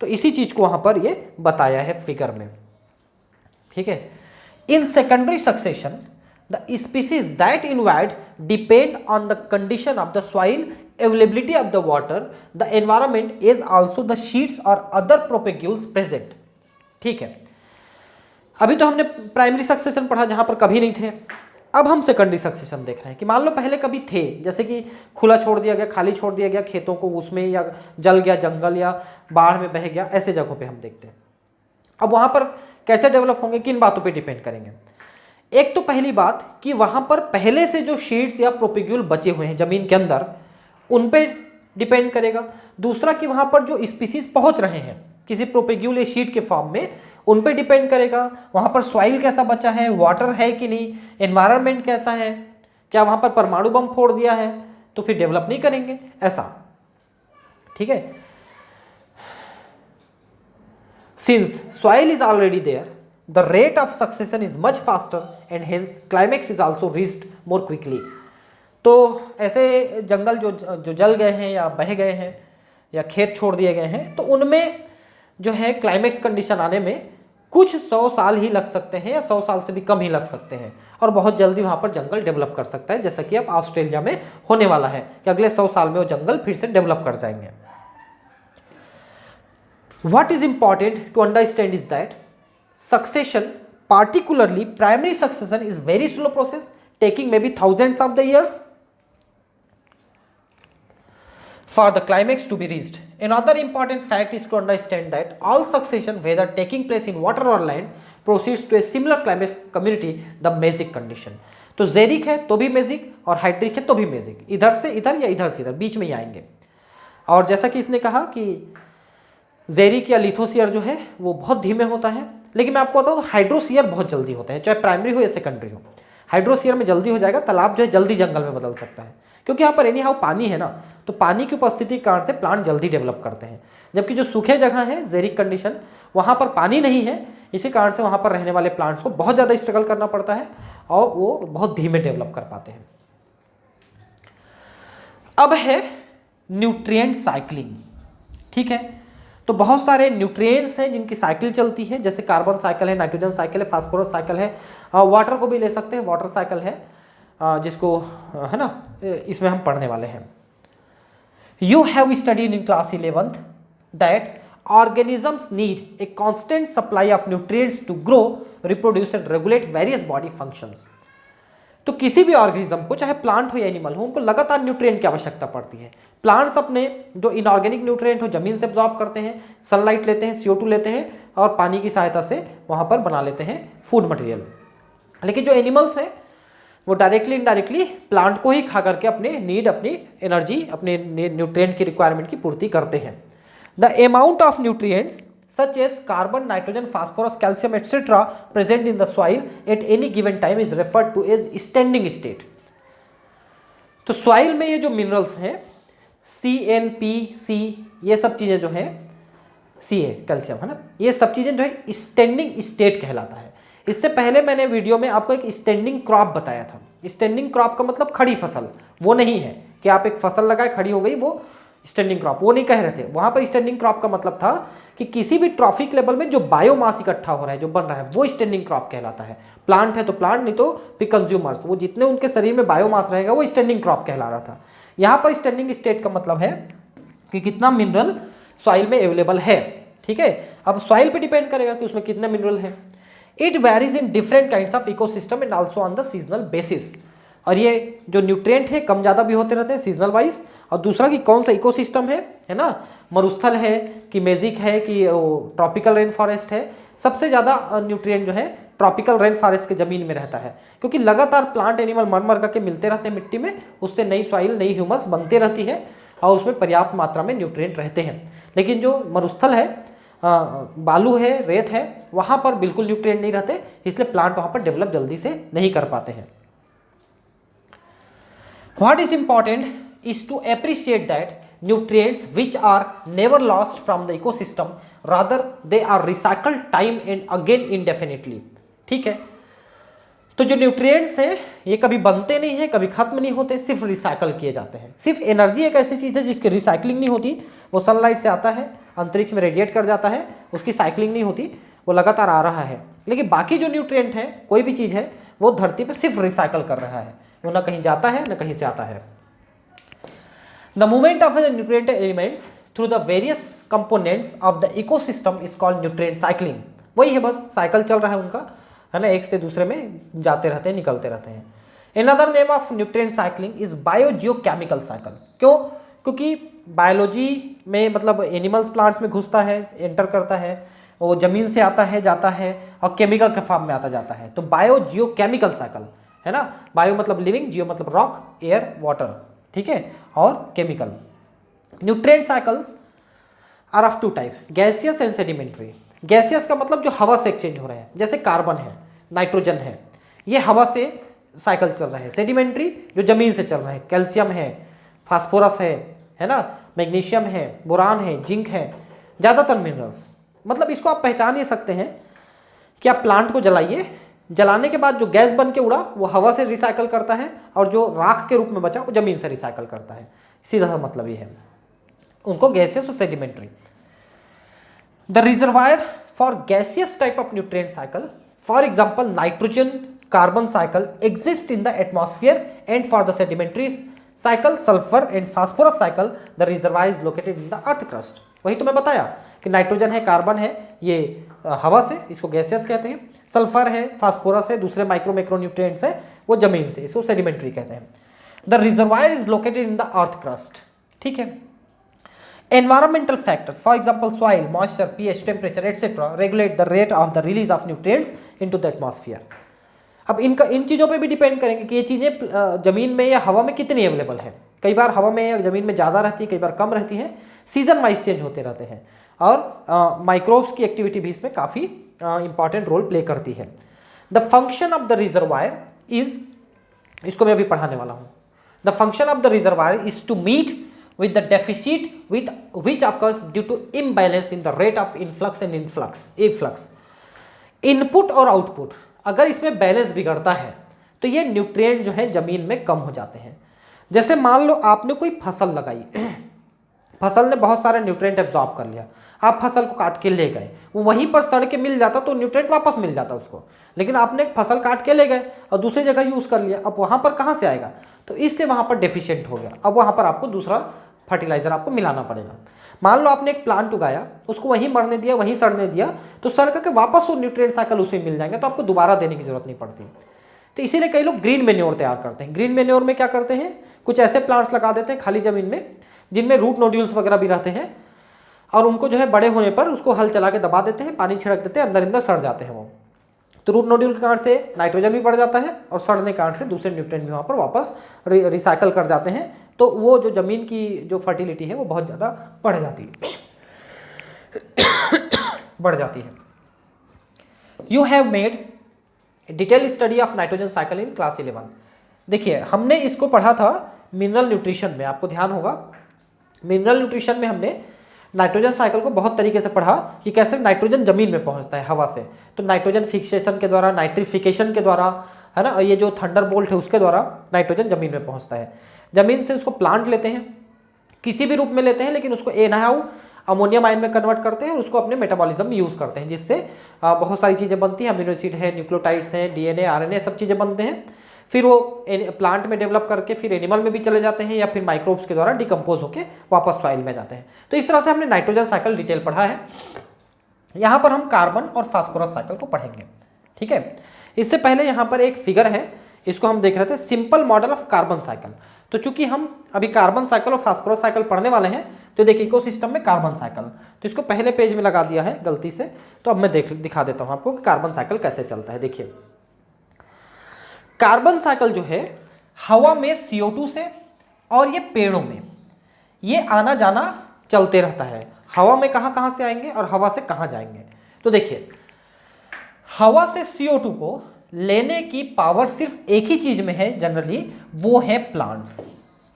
तो इसी चीज को वहां पर ये बताया है फिगर में, ठीक है। In secondary succession the species that invade depend on the condition of the soil, availability of the water, the environment is also the sheets or other propagules present, ठीक है। अभी तो हमने प्राइमरी सक्सेशन पढ़ा जहाँ पर कभी नहीं थे, अब हम सेकेंडरी सक्सेशन देख रहे हैं कि मान लो पहले कभी थे, जैसे कि खुला छोड़ दिया गया, खाली छोड़ दिया गया खेतों को, उसमें या जल गया जंगल या बाढ़ में बह गया, ऐसे जगहों पे हम देखते हैं। अब वहाँ पर कैसे डेवलप होंगे, किन बातों पे डिपेंड करेंगे। एक तो पहली बात कि वहाँ पर पहले से जो शीट्स या प्रोपिग्यूल बचे हुए हैं ज़मीन के अंदर, उन पे डिपेंड करेगा। दूसरा कि वहाँ पर जो स्पीसीज पहुँच रहे हैं किसी प्रोपिग्यूल या शीट के फॉर्म में, उन पे डिपेंड करेगा। वहाँ पर सॉइल कैसा बचा है, वाटर है कि नहीं, एनवायरनमेंट कैसा है, क्या वहाँ पर परमाणु बम फोड़ दिया है तो फिर डेवलप नहीं करेंगे, ऐसा। ठीक है, since soil is already there the rate of succession is much faster and hence climax is also reached more quickly. तो ऐसे जंगल जो जल गए हैं या बह गए हैं या खेत छोड़ दिए गए हैं, तो उनमें जो है क्लाइमेक्स कंडीशन आने में कुछ 100 साल ही लग सकते हैं या 100 साल से भी कम ही लग सकते हैं, और बहुत जल्दी वहाँ पर जंगल डेवलप कर सकता है, जैसा कि अब ऑस्ट्रेलिया में होने वाला है कि अगले 100 साल में वो जंगल फिर से डेवलप कर जाएंगे। What is important to understand is that succession, particularly primary succession, is very slow process, taking maybe thousands of the years for the climax to be reached. Another important fact is to understand that all succession, whether taking place in water or land, proceeds to a similar climax community, the Mesic condition. तो जेरिक है तो भी magic और hydric है तो भी magic, इधर से इधर या इधर से इधर बीच में ही आएंगे। और जैसा कि इसने कहा कि जेरिक या लिथोसियर जो है वो बहुत धीमे होता है, लेकिन मैं आपको बताऊँ तो हाइड्रोसियर बहुत जल्दी होता है, चाहे प्राइमरी हो या सेकेंडरी हो। हाइड्रोसियर में जल्दी हो जाएगा, तालाब जो है जल्दी जंगल में बदल सकता है, क्योंकि यहाँ पर एनी हाउ पानी है ना, तो पानी की उपस्थिति के कारण से प्लांट जल्दी डेवलप करते हैं। जबकि जो सूखे जगह है जेरिक कंडीशन, वहाँ पर पानी नहीं है, इसी कारण से वहाँ पर रहने वाले प्लांट्स को बहुत ज़्यादा स्ट्रगल करना पड़ता है और वो बहुत धीमे डेवलप कर पाते हैं। अब है न्यूट्रिएंट साइक्लिंग। ठीक है, तो बहुत सारे न्यूट्रिएंट्स हैं जिनकी साइकिल चलती है, जैसे कार्बन साइकिल है, नाइट्रोजन साइकिल है, फास्फोरस साइकिल है, वाटर को भी ले सकते हैं, वाटर साइकिल है, जिसको है ना इसमें हम पढ़ने वाले हैं। You have studied in class 11th that organisms need a constant supply of nutrients to grow, reproduce and regulate various body functions. तो किसी भी ऑर्गेनिज्म को, चाहे प्लांट हो या एनिमल हो, उनको लगातार न्यूट्रिएंट की आवश्यकता पड़ती है। प्लांट्स अपने जो इनऑर्गेनिक न्यूट्रिएंट हो जमीन से एब्जॉर्ब करते हैं, सनलाइट लेते हैं, CO2 लेते हैं और पानी की सहायता से वहाँ पर बना लेते हैं फूड मटेरियल। लेकिन जो एनिमल्स हैं वो डायरेक्टली इनडायरेक्टली प्लांट को ही खा करके अपने नीड, अपनी एनर्जी, अपने न्यूट्रिएंट की रिक्वायरमेंट की पूर्ति करते हैं। The amount of nutrients such as carbon, nitrogen, phosphorus, calcium, etc. present in the soil at any given time is referred to as standing state. तो सॉइल में ये जो मिनरल्स हैं CNPC, ये सब चीज़ें जो हैं, Ca कैल्शियम है ना, ये सब चीज़ें जो है स्टैंडिंग स्टेट कहलाता है। इससे पहले मैंने वीडियो में आपको एक स्टैंडिंग क्रॉप बताया था। स्टैंडिंग क्रॉप का मतलब खड़ी फसल, वो नहीं है कि आप एक फसल लगाए खड़ी हो गई, वो स्टैंडिंग क्रॉप वो नहीं कह रहे थे। वहाँ पर स्टैंडिंग क्रॉप का मतलब था कि किसी भी ट्रॉफिक लेवल में जो बायोमास इकट्ठा हो रहा है, जो बन रहा है, वो स्टैंडिंग क्रॉप कहलाता है। प्लांट है तो प्लांट, नहीं तो फिर कंज्यूमर्स, वो जितने उनके शरीर में बायोमास रहेगा वो स्टैंडिंग क्रॉप कहला रहा था। यहाँ पर स्टैंडिंग स्टेट का मतलब है कि कितना मिनरल सॉइल में अवेलेबल है। ठीक है, अब सॉइल पे डिपेंड करेगा कि उसमें कितने मिनरल है। It varies in different kinds of ecosystem and also on the seasonal basis. और ये जो न्यूट्रिएंट है कम ज़्यादा भी होते रहते हैं सीजनल वाइज। और दूसरा कि कौन सा इकोसिस्टम है ना, मरुस्थल है कि मेजिक है कि ट्रॉपिकल रेन फॉरेस्ट है। सबसे ज़्यादा न्यूट्रिएंट जो है ट्रॉपिकल रेन फॉरेस्ट के ज़मीन में रहता है, क्योंकि लगातार प्लांट एनिमल मर मर करके मिलते रहते हैं मिट्टी में, उससे नई सॉइल, नई ह्यूमस बनती रहती है और उसमें पर्याप्त मात्रा में न्यूट्रिएंट रहते हैं। लेकिन जो मरुस्थल है, बालू है, रेत है, वहाँ पर बिल्कुल न्यूट्रिएंट नहीं रहते, इसलिए प्लांट वहाँ पर डेवलप जल्दी से नहीं कर पाते हैं। What is important is to appreciate that nutrients which are never lost from the ecosystem, rather they are recycled time and again indefinitely. ठीक है, तो जो न्यूट्रिएंट्स हैं ये कभी बनते नहीं हैं, कभी खत्म नहीं होते, सिर्फ रिसाइकल किए जाते हैं। सिर्फ एनर्जी एक ऐसी चीज़ है जिसकी रिसाइकलिंग नहीं होती। वो सनलाइट से आता है, अंतरिक्ष में रेडिएट कर जाता है, उसकी साइक्लिंग नहीं होती, वो लगातार आ रहा है। लेकिन बाकी जो न्यूट्रिएंट है, कोई भी चीज़ है, वो धरती पर सिर्फ रिसाइकल कर रहा है, वो ना कहीं जाता है ना कहीं से आता है। The movement of the nutrient elements through the various components of the ecosystem is called nutrient cycling. वही है, बस साइकिल चल रहा है उनका, है ना, एक से दूसरे में जाते रहते हैं, निकलते रहते हैं। Another name of nutrient cycling is biogeochemical cycle. क्यों? क्योंकि बायोलॉजी में मतलब एनिमल्स प्लांट्स में घुसता है, एंटर करता है, वो जमीन से आता है, जाता है, और केमिकल के फॉर्म में आता जाता है। तो बायोजियोकेमिकल साइकिल है ना, बायो मतलब लिविंग, जियो मतलब रॉक, एयर, वाटर, ठीक है, और chemical. Nutrient cycles are of two type, gaseous and sedimentary. Gaseous का मतलब जो हवा से एक्सचेंज हो रहे हैं, जैसे कार्बन है, नाइट्रोजन है, ये हवा से साइकिल चल रहा है। सेडिमेंट्री जो जमीन से चल रहे हैं, कैल्शियम है, फास्फोरस है ना, मैग्नीशियम है, बोरान है, जिंक है, ज़्यादातर मिनरल्स। मतलब इसको आप पहचान ही सकते हैं कि आप प्लांट को जलाइए, जलाने के बाद जो गैस बन के उड़ा वो हवा से रिसाइकल करता है, और जो राख के रूप में बचा वो जमीन से रिसाइकल करता है। सीधा सा मतलब ये है, उनको गैसियस और sedimentary. The reservoir for gaseous type of nutrient cycle, for example nitrogen carbon cycle exist in the atmosphere, and for the sedimentary cycle sulphur and phosphorus cycle the reservoir is located in the earth crust. वही तो मैं बताया कि nitrogen है, carbon है, ये हवा से, इसको गैसियस कहते हैं, सल्फर है, फास्फोरस है, दूसरे माइक्रो मैक्रो न्यूट्रिएंट्स है वो जमीन से, इसको सेडिमेंट्री कहते हैं। The reservoir is located in the earth crust, ठीक है। Environmental factors, for example soil, moisture, pH, temperature, etc. regulate the rate of the release of nutrients into the atmosphere. अब इन चीज़ों पे भी डिपेंड करेंगे कि ये चीज़ें ज़मीन में या हवा में कितनी अवेलेबल है। कई बार हवा में या ज़मीन में ज़्यादा रहती है, कई बार कम रहती है, सीजन वाइज चेंज होते रहते हैं, और माइक्रोब्स की एक्टिविटी भी इसमें काफ़ी इंपॉर्टेंट रोल प्ले करती है। The function of the reservoir is, इसको मैं अभी पढ़ाने वाला हूँ। The function of the reservoir is to meet with the deficit with which occurs due to imbalance in the rate of influx and efflux। Input और output, अगर इसमें balance बिगड़ता है तो ये न्यूट्रिएंट जो है जमीन में कम हो जाते हैं। जैसे मान लो आपने कोई फसल लगाई, फसल ने बहुत सारे न्यूट्रिएंट एब्जॉर्ब कर लिया, आप फसल को काट के ले गए, वो वहीं पर सड़ के मिल जाता तो न्यूट्रिएंट वापस मिल जाता उसको, लेकिन आपने फसल काट के ले गए और दूसरी जगह यूज़ कर लिया, अब वहाँ पर कहाँ से आएगा, तो इसलिए वहाँ पर डेफिशिएंट हो गया। अब वहाँ पर आपको दूसरा फर्टिलाइजर आपको मिलाना पड़ेगा। मान लो आपने एक प्लांट उगाया, उसको वहीं मरने दिया, वहीं सड़ने दिया, तो सड़ करके वापस वो न्यूट्रिएंट साइकिल उसे मिल जाएंगे, तो आपको दोबारा देने की जरूरत नहीं पड़ती। तो इसीलिए कई लोग ग्रीन मेन्योर तैयार करते हैं। ग्रीन मेन्योर में क्या करते हैं, कुछ ऐसे प्लांट्स लगा देते हैं खाली जमीन में जिनमें रूट नोड्यूल्स वगैरह भी रहते हैं, और उनको जो है बड़े होने पर उसको हल चला के दबा देते हैं, पानी छिड़क देते हैं, अंदर अंदर सड़ जाते हैं वो। तो रूट नोड्यूल के कारण से नाइट्रोजन भी बढ़ जाता है, और सड़ने के कारण से दूसरे न्यूट्रिएंट भी वहाँ पर वापस रिसाइकल कर जाते हैं, तो वो जो ज़मीन की जो फर्टिलिटी है वो बहुत ज़्यादा बढ़ जाती है। You have made detail study of nitrogen cycle in class 11। देखिए हमने इसको पढ़ा था मिनरल न्यूट्रिशन में, आपको ध्यान होगा मिनरल न्यूट्रिशन में हमने नाइट्रोजन साइकिल को बहुत तरीके से पढ़ा कि कैसे नाइट्रोजन जमीन में पहुंचता है हवा से। तो नाइट्रोजन फिक्सेशन के द्वारा, नाइट्रिफिकेशन के द्वारा, है ना, ये जो थंडरबोल्ट है उसके द्वारा नाइट्रोजन जमीन में पहुंचता है। जमीन से उसको प्लांट लेते हैं, किसी भी रूप में लेते हैं, लेकिन उसको एनहाउ अमोनियम आयन में कन्वर्ट करते हैं और उसको अपने मेटाबॉलिज्म में यूज़ करते हैं, जिससे बहुत सारी चीज़ें बनती हैं, अमीनो एसिड है, न्यूक्लियोटाइड्स हैं, डीएनए, आरएनए, सब चीज़ें बनते हैं। फिर वो प्लांट में डेवलप करके फिर एनिमल में भी चले जाते हैं, या फिर माइक्रोब्स के द्वारा डिकम्पोज होकर वापस सॉइल में जाते हैं। तो इस तरह से हमने नाइट्रोजन साइकिल डिटेल पढ़ा है। यहाँ पर हम कार्बन और फास्फोरस साइकिल को पढ़ेंगे, ठीक है। इससे पहले यहाँ पर एक फिगर है, इसको हम देख रहे थे, simple model of carbon cycle. तो चूंकि हम अभी कार्बन साइकिल और फास्फोरस साइकिल पढ़ने वाले हैं, तो देखिए इकोसिस्टम में कार्बन साइकिल, तो इसको पहले पेज में लगा दिया है गलती से, तो अब मैं दिखा देता हूँ आपको कि कार्बन साइकिल कैसे चलता है। देखिए कार्बन साइकिल जो है हवा में CO2 से और ये पेड़ों में ये आना जाना चलते रहता है। हवा में कहाँ से आएंगे और हवा से कहाँ जाएंगे। तो देखिए हवा से CO2 को लेने की पावर सिर्फ एक ही चीज में है जनरली, वो है प्लांट्स,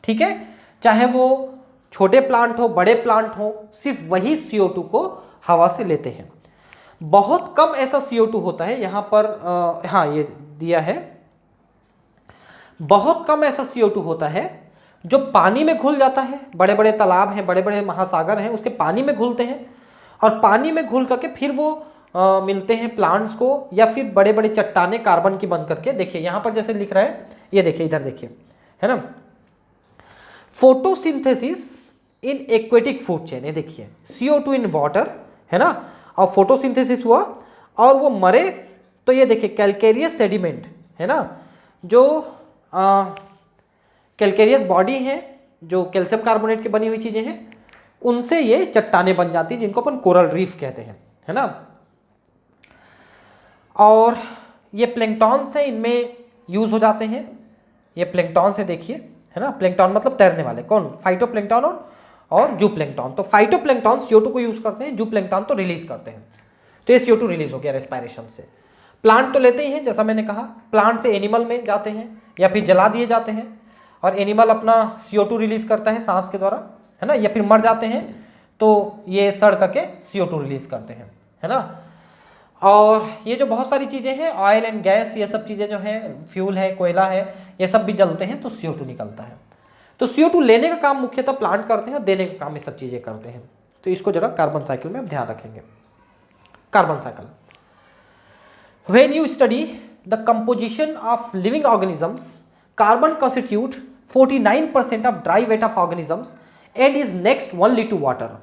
ठीक है। चाहे वो छोटे प्लांट हो, बड़े प्लांट हो, सिर्फ वही CO2 को हवा से लेते हैं। बहुत कम ऐसा CO2 होता है यहाँ पर, हाँ ये दिया है, बहुत कम ऐसा CO2 होता है जो पानी में घुल जाता है। बड़े बड़े तालाब हैं, बड़े बड़े महासागर हैं, उसके पानी में घुलते हैं, और पानी में घुल करके फिर वो मिलते हैं प्लांट्स को, या फिर बड़े बड़े चट्टाने कार्बन की बन करके। देखिए यहाँ पर जैसे लिख रहा है, ये देखिए इधर देखिए, है ना, photosynthesis in aquatic food chain. ये देखिए CO2 इन वाटर, है ना, और फोटोसिंथेसिस हुआ और वो मरे तो ये देखिए कैल्केरियस सेडिमेंट है ना, जो कैल्केरियस बॉडी है, जो कैल्शियम कार्बोनेट की बनी हुई चीज़ें हैं, उनसे ये चट्टानें बन जाती हैं जिनको अपन कोरल रीफ कहते हैं, है ना। और ये प्लैंक्टॉन्स हैं, इनमें यूज हो जाते हैं। ये प्लैंक्टॉन्स है देखिए, है ना। प्लैंक्टॉन मतलब तैरने वाले, कौन? फाइटोप्लैंक्टन और जूप्लैंक्टन। तो फाइटोप्लैंक्टन CO2 को यूज करते हैं, जूप्लैंक्टन तो रिलीज करते हैं। तो ये CO2 रिलीज हो गया रेस्पायरेशन से। प्लांट तो लेते ही हैं, जैसा मैंने कहा, प्लांट से एनिमल में जाते हैं या फिर जला दिए जाते हैं, और एनिमल अपना CO2 रिलीज करता है सांस के द्वारा, है ना, या फिर मर जाते हैं तो ये सड़ करके CO2 रिलीज करते हैं, है ना। और ये जो बहुत सारी चीज़ें हैं, ऑयल एंड गैस, ये सब चीज़ें जो हैं, फ्यूल है, कोयला है, ये सब भी जलते हैं तो CO2 निकलता है। तो CO2 लेने का काम मुख्यतः प्लांट करते हैं और देने का काम ये सब चीज़ें करते हैं। तो इसको जरा कार्बन साइकिल में आप ध्यान रखेंगे। Carbon cycle, when you study the composition of living organisms, carbon constitute 49% of dry weight of organisms and is next only to water.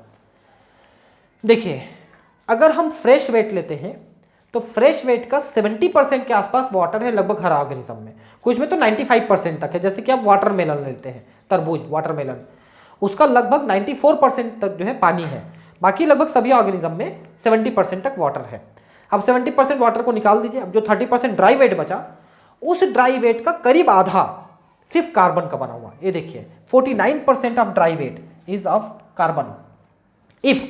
देखिए, अगर हम फ्रेश वेट लेते हैं तो फ्रेश वेट का 70% के आसपास वाटर है लगभग हर ऑर्गेनिज्म में। कुछ में तो 95% तक है, जैसे कि आप वाटरमेलन लेते हैं, तरबूज, वाटरमेलन, उसका लगभग 94% तक जो है पानी है। बाकी लगभग सभी ऑर्गेनिज्म में 70% तक वाटर है। अब 70% वाटर को निकाल दीजिए, अब जो 30% ड्राई वेट बचा, उस ड्राई वेट का करीब आधा सिर्फ कार्बन का बना हुआ। ये देखिए 49% of dry weight is of carbon. If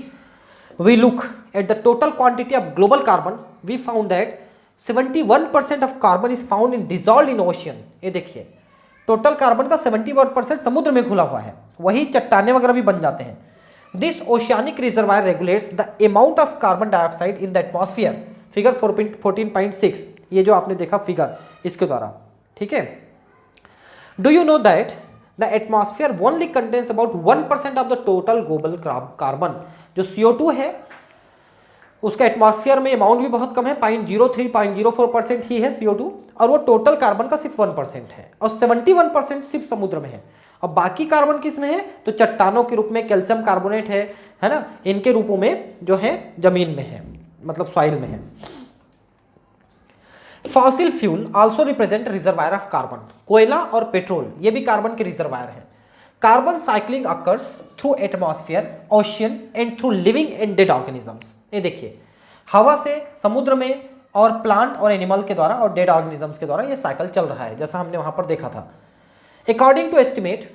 we look at the total quantity of global carbon, we found that 71% of carbon is found in dissolved in ocean। ये देखिए टोटल कार्बन का 71% समुद्र में घुला हुआ है, वही चट्टाने वगैरह भी बन जाते हैं। This oceanic reservoir regulates the amount of carbon dioxide in the atmosphere. Figure 14.6, ये जो आपने देखा फिगर, इसके द्वारा, ठीक है। Do you know that the atmosphere only contains about 1% of the total global carbon. जो CO2 है उसका एटमॉस्फेयर में अमाउंट भी बहुत कम है, 0.03-0.04% ही है CO2, और वो टोटल कार्बन का सिर्फ 1% है, और 71% सिर्फ समुद्र में है। और बाकी कार्बन किस में है? तो चट्टानों के रूप में कैल्शियम कार्बोनेट है ना, इनके रूपों में जो है जमीन में है, मतलब सॉइल में है। Fossil fuel also represent reservoir of carbon. कोयला और पेट्रोल ये भी कार्बन के रिजर्वायर हैं। Carbon cycling occurs through atmosphere, ocean and through living and dead organisms. ये देखिए हवा से, समुद्र में, और प्लांट और एनिमल के द्वारा और डेड ऑर्गेनिजम्स के द्वारा ये साइकिल चल रहा है, जैसा हमने वहां पर देखा था। According to estimate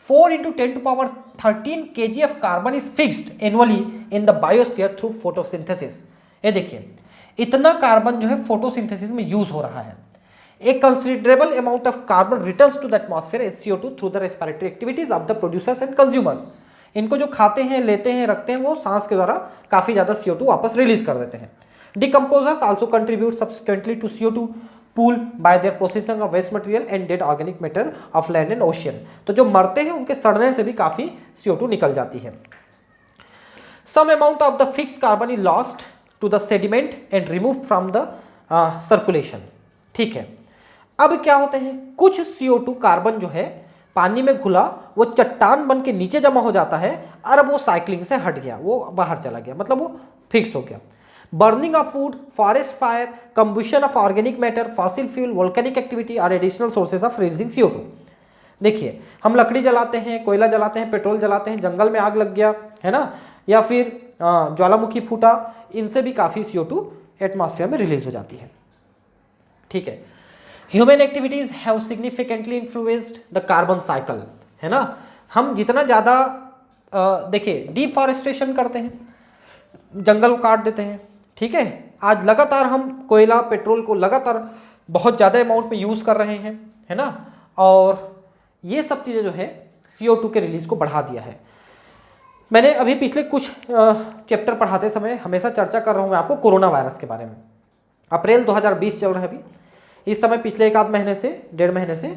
4 × 10⁻13 kg of carbon is fixed annually in the biosphere through photosynthesis. ये देखिए इतना कार्बन जो है फोटोसिंथेसिस में यूज हो रहा है। A considerable amount of carbon returns to the atmosphere as CO2 through the respiratory activities of the producers and consumers। इनको जो खाते हैं, लेते हैं, रखते हैं, वो सांस के द्वारा काफी ज्यादा CO2 वापस रिलीज कर देते हैं। Decomposers also contribute subsequently to CO2 pool by their processing of waste material and dead organic matter of land and ocean। तो जो मरते हैं उनके सड़ने से भी काफी CO2 निकल जाती है। Some amount of the fixed carbon is lost to the sediment and removed from the circulation। ठीक है, अब क्या होते हैं, कुछ CO2 कार्बन जो है पानी में घुला, वो चट्टान बन के नीचे जमा हो जाता है, और अब वो साइक्लिंग से हट गया, वो बाहर चला गया, मतलब वो फिक्स हो गया। Burning of food, forest fire, combustion of organic matter, fossil fuel, volcanic activity are additional sources of releasing CO2। देखिए हम लकड़ी जलाते हैं, कोयला जलाते हैं, पेट्रोल जलाते हैं, जंगल में आग लग गया, है ना, या फिर ज्वालामुखी फूटा, इनसे भी काफ़ी CO2 एटमॉस्फेयर में रिलीज हो जाती है। ठीक है, human activities have significantly influenced the carbon cycle, है ना। हम जितना ज़्यादा देखिए डिफॉरेस्टेशन करते हैं, जंगल को काट देते हैं, ठीक है, आज लगातार हम कोयला, पेट्रोल को लगातार बहुत ज़्यादा अमाउंट में यूज़ कर रहे हैं, है ना, और ये सब चीज़ें जो है CO2 के रिलीज को बढ़ा दिया है। मैंने अभी पिछले कुछ चैप्टर पढ़ाते समय हमेशा चर्चा कर रहा हूँ मैं आपको कोरोना वायरस के बारे में। अप्रैल 2020 चल रहा है अभी, इस समय पिछले 1 आध महीने से, 1.5 महीने से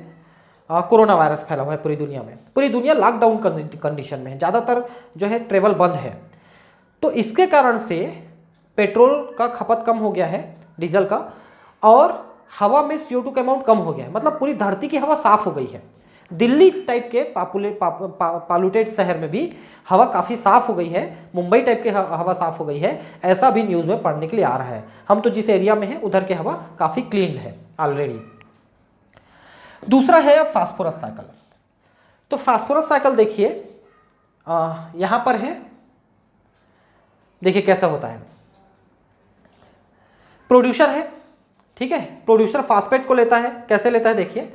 कोरोना वायरस फैला हुआ है पूरी दुनिया में। पूरी दुनिया लॉकडाउन कंडीशन में है, ज़्यादातर जो है ट्रेवल बंद है। तो इसके कारण से पेट्रोल का खपत कम हो गया है, डीजल का, और हवा में CO2 का अमाउंट कम हो गया है, मतलब पूरी धरती की हवा साफ हो गई है। दिल्ली टाइप के पॉल्यूटेड शहर में भी हवा काफ़ी साफ हो गई है, मुंबई टाइप की हवा साफ हो गई है, ऐसा भी न्यूज़ में पढ़ने के लिए आ रहा है। हम तो जिस एरिया में हैं उधर की हवा काफ़ी क्लीन है ऑलरेडी। दूसरा है फास्फोरस साइकिल। तो फास्फोरस साइकिल देखिए यहाँ पर है, देखिए कैसा होता है। प्रोड्यूसर है, ठीक है, प्रोड्यूसर फास्फेट को लेता है। कैसे लेता है देखिए,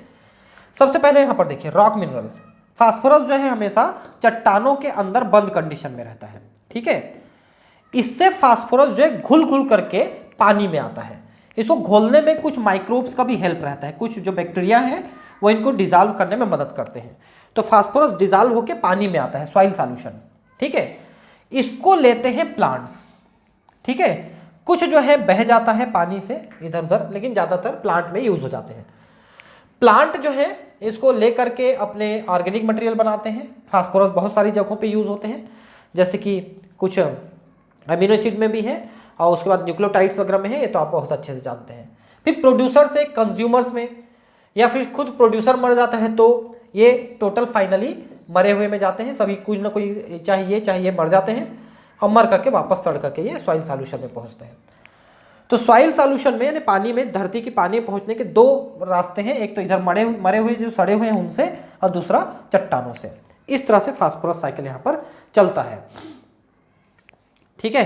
सबसे पहले यहाँ पर देखिए रॉक मिनरल। फास्फोरस जो है हमेशा चट्टानों के अंदर बंद कंडीशन में रहता है, ठीक है। इससे फास्फोरस जो है घुल घुल करके पानी में आता है। इसको घोलने में कुछ माइक्रोब्स का भी हेल्प रहता है, कुछ जो बैक्टीरिया है वो इनको डिजॉल्व करने में मदद करते हैं। तो फास्फोरस डिजॉल्व होकर पानी में आता है, सॉइल सॉल्यूशन, ठीक है। इसको लेते हैं प्लांट्स, ठीक है। कुछ जो है बह जाता है पानी से इधर उधर, लेकिन ज़्यादातर प्लांट में यूज हो जाते हैं। प्लांट जो है इसको लेकर के अपने ऑर्गेनिक मटेरियल बनाते हैं। फास्फोरस बहुत सारी जगहों पे यूज होते हैं, जैसे कि कुछ अमीनो एसिड में भी है और उसके बाद न्यूक्लियोटाइड्स वगैरह में है, ये तो आप बहुत अच्छे से जानते हैं। फिर प्रोड्यूसर से कंज्यूमर्स में, या फिर खुद प्रोड्यूसर मर जाता है तो ये टोटल फाइनली मरे हुए में जाते हैं सभी, कुछ ना कोई चाहिए मर जाते हैं और मर करके वापस सड़ करके ये सॉइल सॉल्यूशन में पहुंचते हैं। तो सॉइल सॉल्यूशन में यानी पानी में, धरती की पानी में पहुंचने के दो रास्ते हैं, एक तो इधर मरे हुए जो सड़े हुए हैं उनसे, और दूसरा चट्टानों से। इस तरह से फास्फोरस साइकिल यहाँ पर चलता है, ठीक है।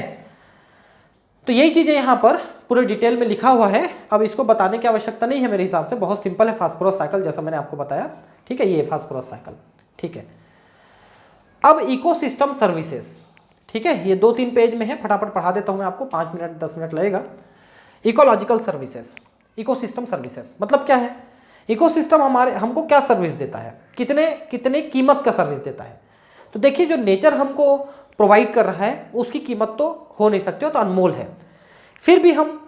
तो यही चीजें यहाँ पर पूरे डिटेल में लिखा हुआ है। अब इसको बताने की आवश्यकता नहीं है मेरे हिसाब से, बहुत सिंपल है फास्फोरस साइकिल, जैसा मैंने आपको बताया, ठीक है। ये फास्फोरस साइकिल, ठीक है। अब इकोसिस्टम सर्विसेज, ठीक है, ये 2-3 पेज में है, फटाफट पढ़ा देता हूं मैं आपको, 5 मिनट 10 मिनट लगेगा। इकोलॉजिकल सर्विसेज, इकोसिस्टम सर्विसेज मतलब क्या है? इकोसिस्टम हमको क्या सर्विस देता है, कितने कीमत का सर्विस देता है? तो देखिए जो नेचर हमको प्रोवाइड कर रहा है उसकी कीमत तो हो नहीं सकती, तो अनमोल है। फिर भी हम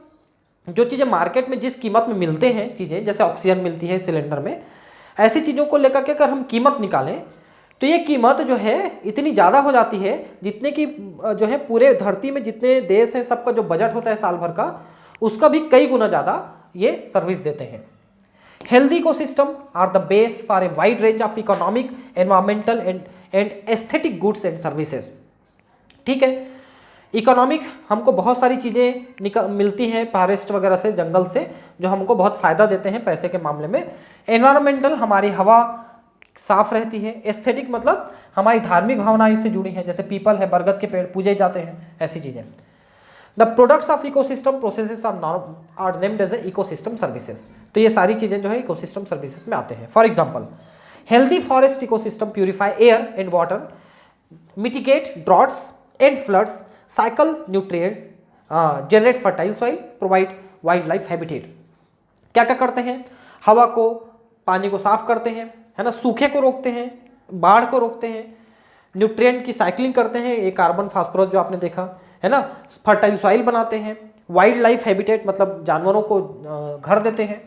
जो चीज़ें मार्केट में जिस कीमत में मिलते हैं चीज़ें, जैसे ऑक्सीजन मिलती है सिलेंडर में, ऐसी चीज़ों को लेकर के अगर हम कीमत निकालें तो ये कीमत जो है इतनी ज़्यादा हो जाती है जितने की जो है पूरे धरती में जितने देश हैं सबका जो बजट होता है साल भर का, उसका भी कई गुना ज़्यादा ये सर्विस देते हैं। Healthy ecosystem are the base for a wide range of economic, environmental and aesthetic goods and services, ठीक है। इकोनॉमिक हमको बहुत सारी चीज़ें मिलती हैं फॉरेस्ट वगैरह से, जंगल से, जो हमको बहुत फ़ायदा देते हैं पैसे के मामले में। एनवायरमेंटल हमारी हवा साफ रहती है। एस्थेटिक मतलब हमारी धार्मिक भावनाएं इससे जुड़ी हैं, जैसे पीपल है, बरगद के पेड़ पूजे जाते हैं, ऐसी चीज़ें। The products of ecosystem processes are named as a ecosystem services. तो ये सारी चीज़ें जो है इकोसिस्टम सर्विसेज में आते हैं। For example, healthy forest ecosystem purify air and water, mitigate droughts and floods, cycle nutrients, generate fertile soil, provide wild life habitat. क्या क्या करते हैं? हवा को, पानी को साफ करते हैं, है ना, सूखे को रोकते हैं, बाढ़ को रोकते हैं, न्यूट्रिएंट की साइक्लिंग करते हैं, ये कार्बन फास्फोरस जो आपने देखा है ना, फर्टाइल सॉइल बनाते हैं, वाइल्ड लाइफ हैबिटेट मतलब जानवरों को घर देते हैं,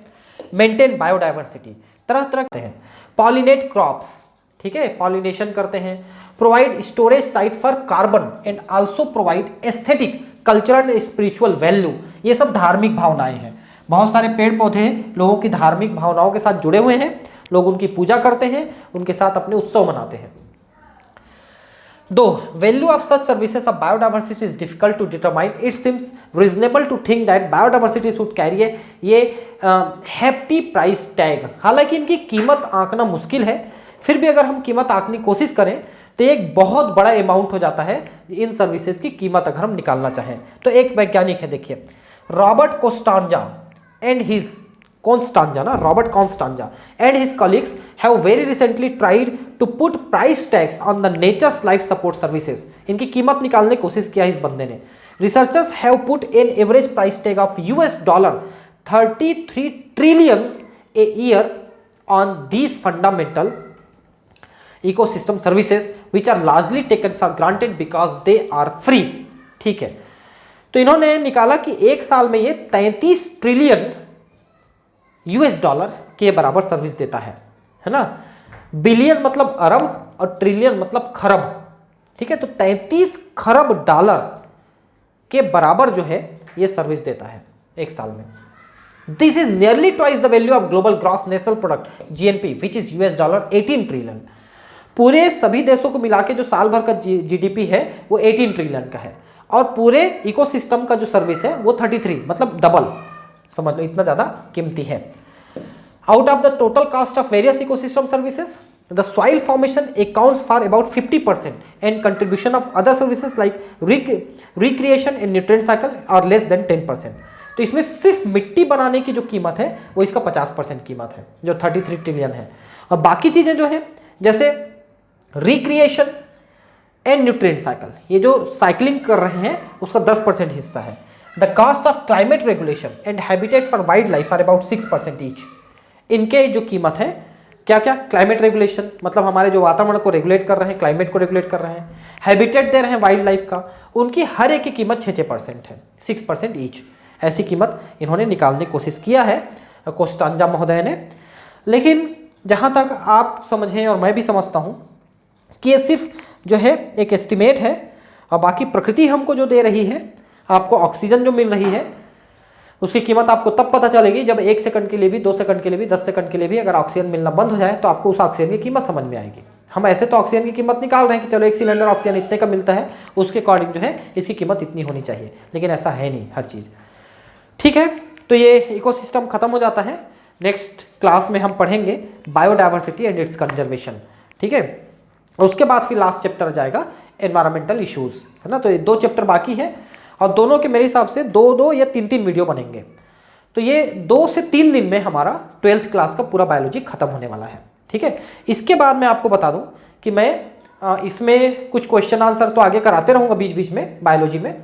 मेंटेन बायोडाइवर्सिटी, तरह तरह के हैं, पॉलिनेट क्रॉप्स, ठीक है, पॉलिनेशन करते हैं, provide storage site for carbon and also provide aesthetic, cultural and spiritual value. ये सब धार्मिक भावनाएं हैं। बहुत सारे पेड़ पौधे लोगों की धार्मिक भावनाओं के साथ जुड़े हुए हैं, लोग उनकी पूजा करते हैं, उनके साथ अपने उत्सव मनाते हैं। Though, value of such services of biodiversity is difficult to determine. It seems reasonable to think that biodiversity should carry ये हैप्टी प्राइस टैग। हालांकि इनकी कीमत आंकना मुश्किल है, फिर भी अगर हम कीमत आंकने की कोशिश करें तो एक बहुत बड़ा अमाउंट हो जाता है इन सर्विसेज की कीमत अगर हम निकालना चाहें। तो एक वैज्ञानिक है, देखिए Robert Costanza and his Robert Constanja and his colleagues have very recently tried to put price tags on the nature's life support services. इनकी कीमत निकालने की कोशिश किया इस बंदे ने। Researchers have put an average price tag of $33 trillion a year on these fundamental ecosystem services which are largely taken for granted because they are free. ठीक है, तो इन्होंने निकाला कि एक साल में ये 33 ट्रिलियन $US के बराबर सर्विस देता है ना। बिलियन मतलब अरब और ट्रिलियन मतलब खरब, ठीक है। तो 33 खरब डॉलर के बराबर जो है ये सर्विस देता है एक साल में। This is nearly twice the value of global gross national product GNP which is $18 trillion. पूरे सभी देशों को मिला के जो साल भर का जीडीपी है वो 18 ट्रिलियन का है, और पूरे इकोसिस्टम का जो सर्विस है वो 33, मतलब डबल, समझ लो इतना ज़्यादा कीमती है। Out of the total cost of various ecosystem services, the soil formation accounts for about 50% and contribution of other services like recreation and nutrient cycle और लेस देन 10%। तो इसमें सिर्फ मिट्टी बनाने की जो कीमत है वो इसका 50% कीमत है, जो 33 ट्रिलियन है। और बाकी चीज़ें जो है जैसे रिक्रिएशन एंड न्यूट्रिएंट साइकिल, ये जो साइकिलिंग कर रहे हैं उसका 10% हिस्सा है। The cost of climate regulation and habitat for wildlife are about 6% each. इनके जो कीमत है क्या क्या, क्लाइमेट रेगुलेशन मतलब हमारे जो वातावरण को रेगुलेट कर रहे हैं, क्लाइमेट को रेगुलेट कर रहे हैं, हैबिटेट दे रहे हैं वाइल्ड लाइफ का, उनकी हर एक की कीमत 6% है, 6% ईच। ऐसी कीमत इन्होंने निकालने की कोशिश किया है कोस्टांजा महोदय ने। लेकिन जहाँ तक आप समझें और मैं भी समझता हूँ कि ये सिर्फ जो है एक एस्टिमेट है, और बाकी प्रकृति हमको जो दे रही है, आपको ऑक्सीजन जो मिल रही है उसकी कीमत आपको तब पता चलेगी जब 1 सेकंड के लिए भी, 2 सेकंड के लिए भी, 10 सेकंड के लिए भी अगर ऑक्सीजन मिलना बंद हो जाए तो आपको उस ऑक्सीजन की कीमत समझ में आएगी। हम ऐसे तो ऑक्सीजन की कीमत निकाल रहे हैं कि चलो 1 सिलेंडर ऑक्सीजन इतने का मिलता है, उसके अकॉर्डिंग जो है इसकी कीमत इतनी होनी चाहिए, लेकिन ऐसा है नहीं हर चीज़। ठीक है, तो ये इकोसिस्टम खत्म हो जाता है। नेक्स्ट क्लास में हम पढ़ेंगे बायोडाइवर्सिटी एंड इट्स कंजर्वेशन। ठीक है, उसके बाद फिर लास्ट चैप्टर आ जाएगा एनवायरमेंटल इश्यूज, है ना। तो ये 2 चैप्टर बाकी है, और दोनों के मेरे हिसाब से 2-2 या 3-3 वीडियो बनेंगे। तो ये 2 से 3 दिन में हमारा 12th क्लास का पूरा बायोलॉजी खत्म होने वाला है। ठीक है, इसके बाद मैं आपको बता दूं कि मैं इसमें कुछ क्वेश्चन आंसर तो आगे कराते रहूँगा बीच बीच में बायोलॉजी में,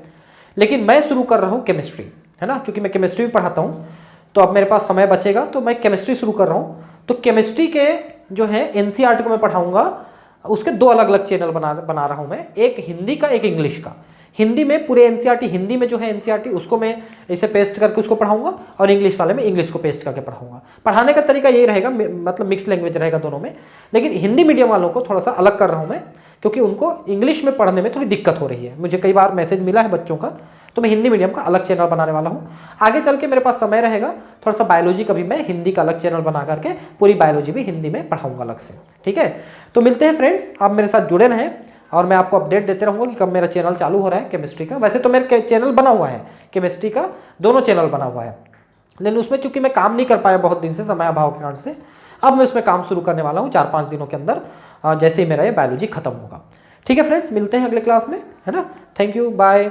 लेकिन मैं शुरू कर रहा हूँ केमिस्ट्री, है ना। चूँकि मैं केमिस्ट्री भी पढ़ाता हूँ तो अब मेरे पास समय बचेगा, तो मैं केमिस्ट्री शुरू कर रहा हूँ। तो केमिस्ट्री के जो है एनसीईआरटी को मैं पढ़ाऊँगा, उसके 2 अलग अलग चैनल बना रहा हूँ मैं, एक हिंदी का एक इंग्लिश का। हिंदी में पूरे एनसीईआरटी, हिंदी में जो है एनसीईआरटी उसको मैं इसे पेस्ट करके उसको पढ़ाऊंगा, और इंग्लिश वाले में इंग्लिश को पेस्ट करके पढ़ाऊंगा। पढ़ाने का तरीका यही रहेगा, मतलब मिक्स लैंग्वेज रहेगा दोनों में, लेकिन हिंदी मीडियम वालों को थोड़ा सा अलग कर रहा हूँ मैं, क्योंकि उनको इंग्लिश में पढ़ने में थोड़ी दिक्कत हो रही है। मुझे कई बार मैसेज मिला है बच्चों का, तो मैं हिंदी मीडियम का अलग चैनल बनाने वाला हूँ। आगे चल के मेरे पास समय रहेगा, थोड़ा सा बायोलॉजी का भी मैं हिंदी का अलग चैनल बना करके पूरी बायोलॉजी भी हिंदी में पढ़ाऊंगा अलग से। ठीक है, तो मिलते हैं फ्रेंड्स, आप मेरे साथ जुड़े रहें, और मैं आपको अपडेट देते रहूँगा कि कब मेरा चैनल चालू हो रहा है केमिस्ट्री का। वैसे तो मेरा चैनल बना हुआ है केमिस्ट्री का, दोनों चैनल बना हुआ है, लेकिन उसमें चूंकि मैं काम नहीं कर पाया बहुत दिन से समय अभाव के कारण से, अब मैं उसमें काम शुरू करने वाला हूँ 4-5 दिनों के अंदर, जैसे ही मेरा ये बायोलॉजी खत्म होगा। ठीक है फ्रेंड्स, मिलते हैं अगले क्लास में, है ना। Thank you, bye.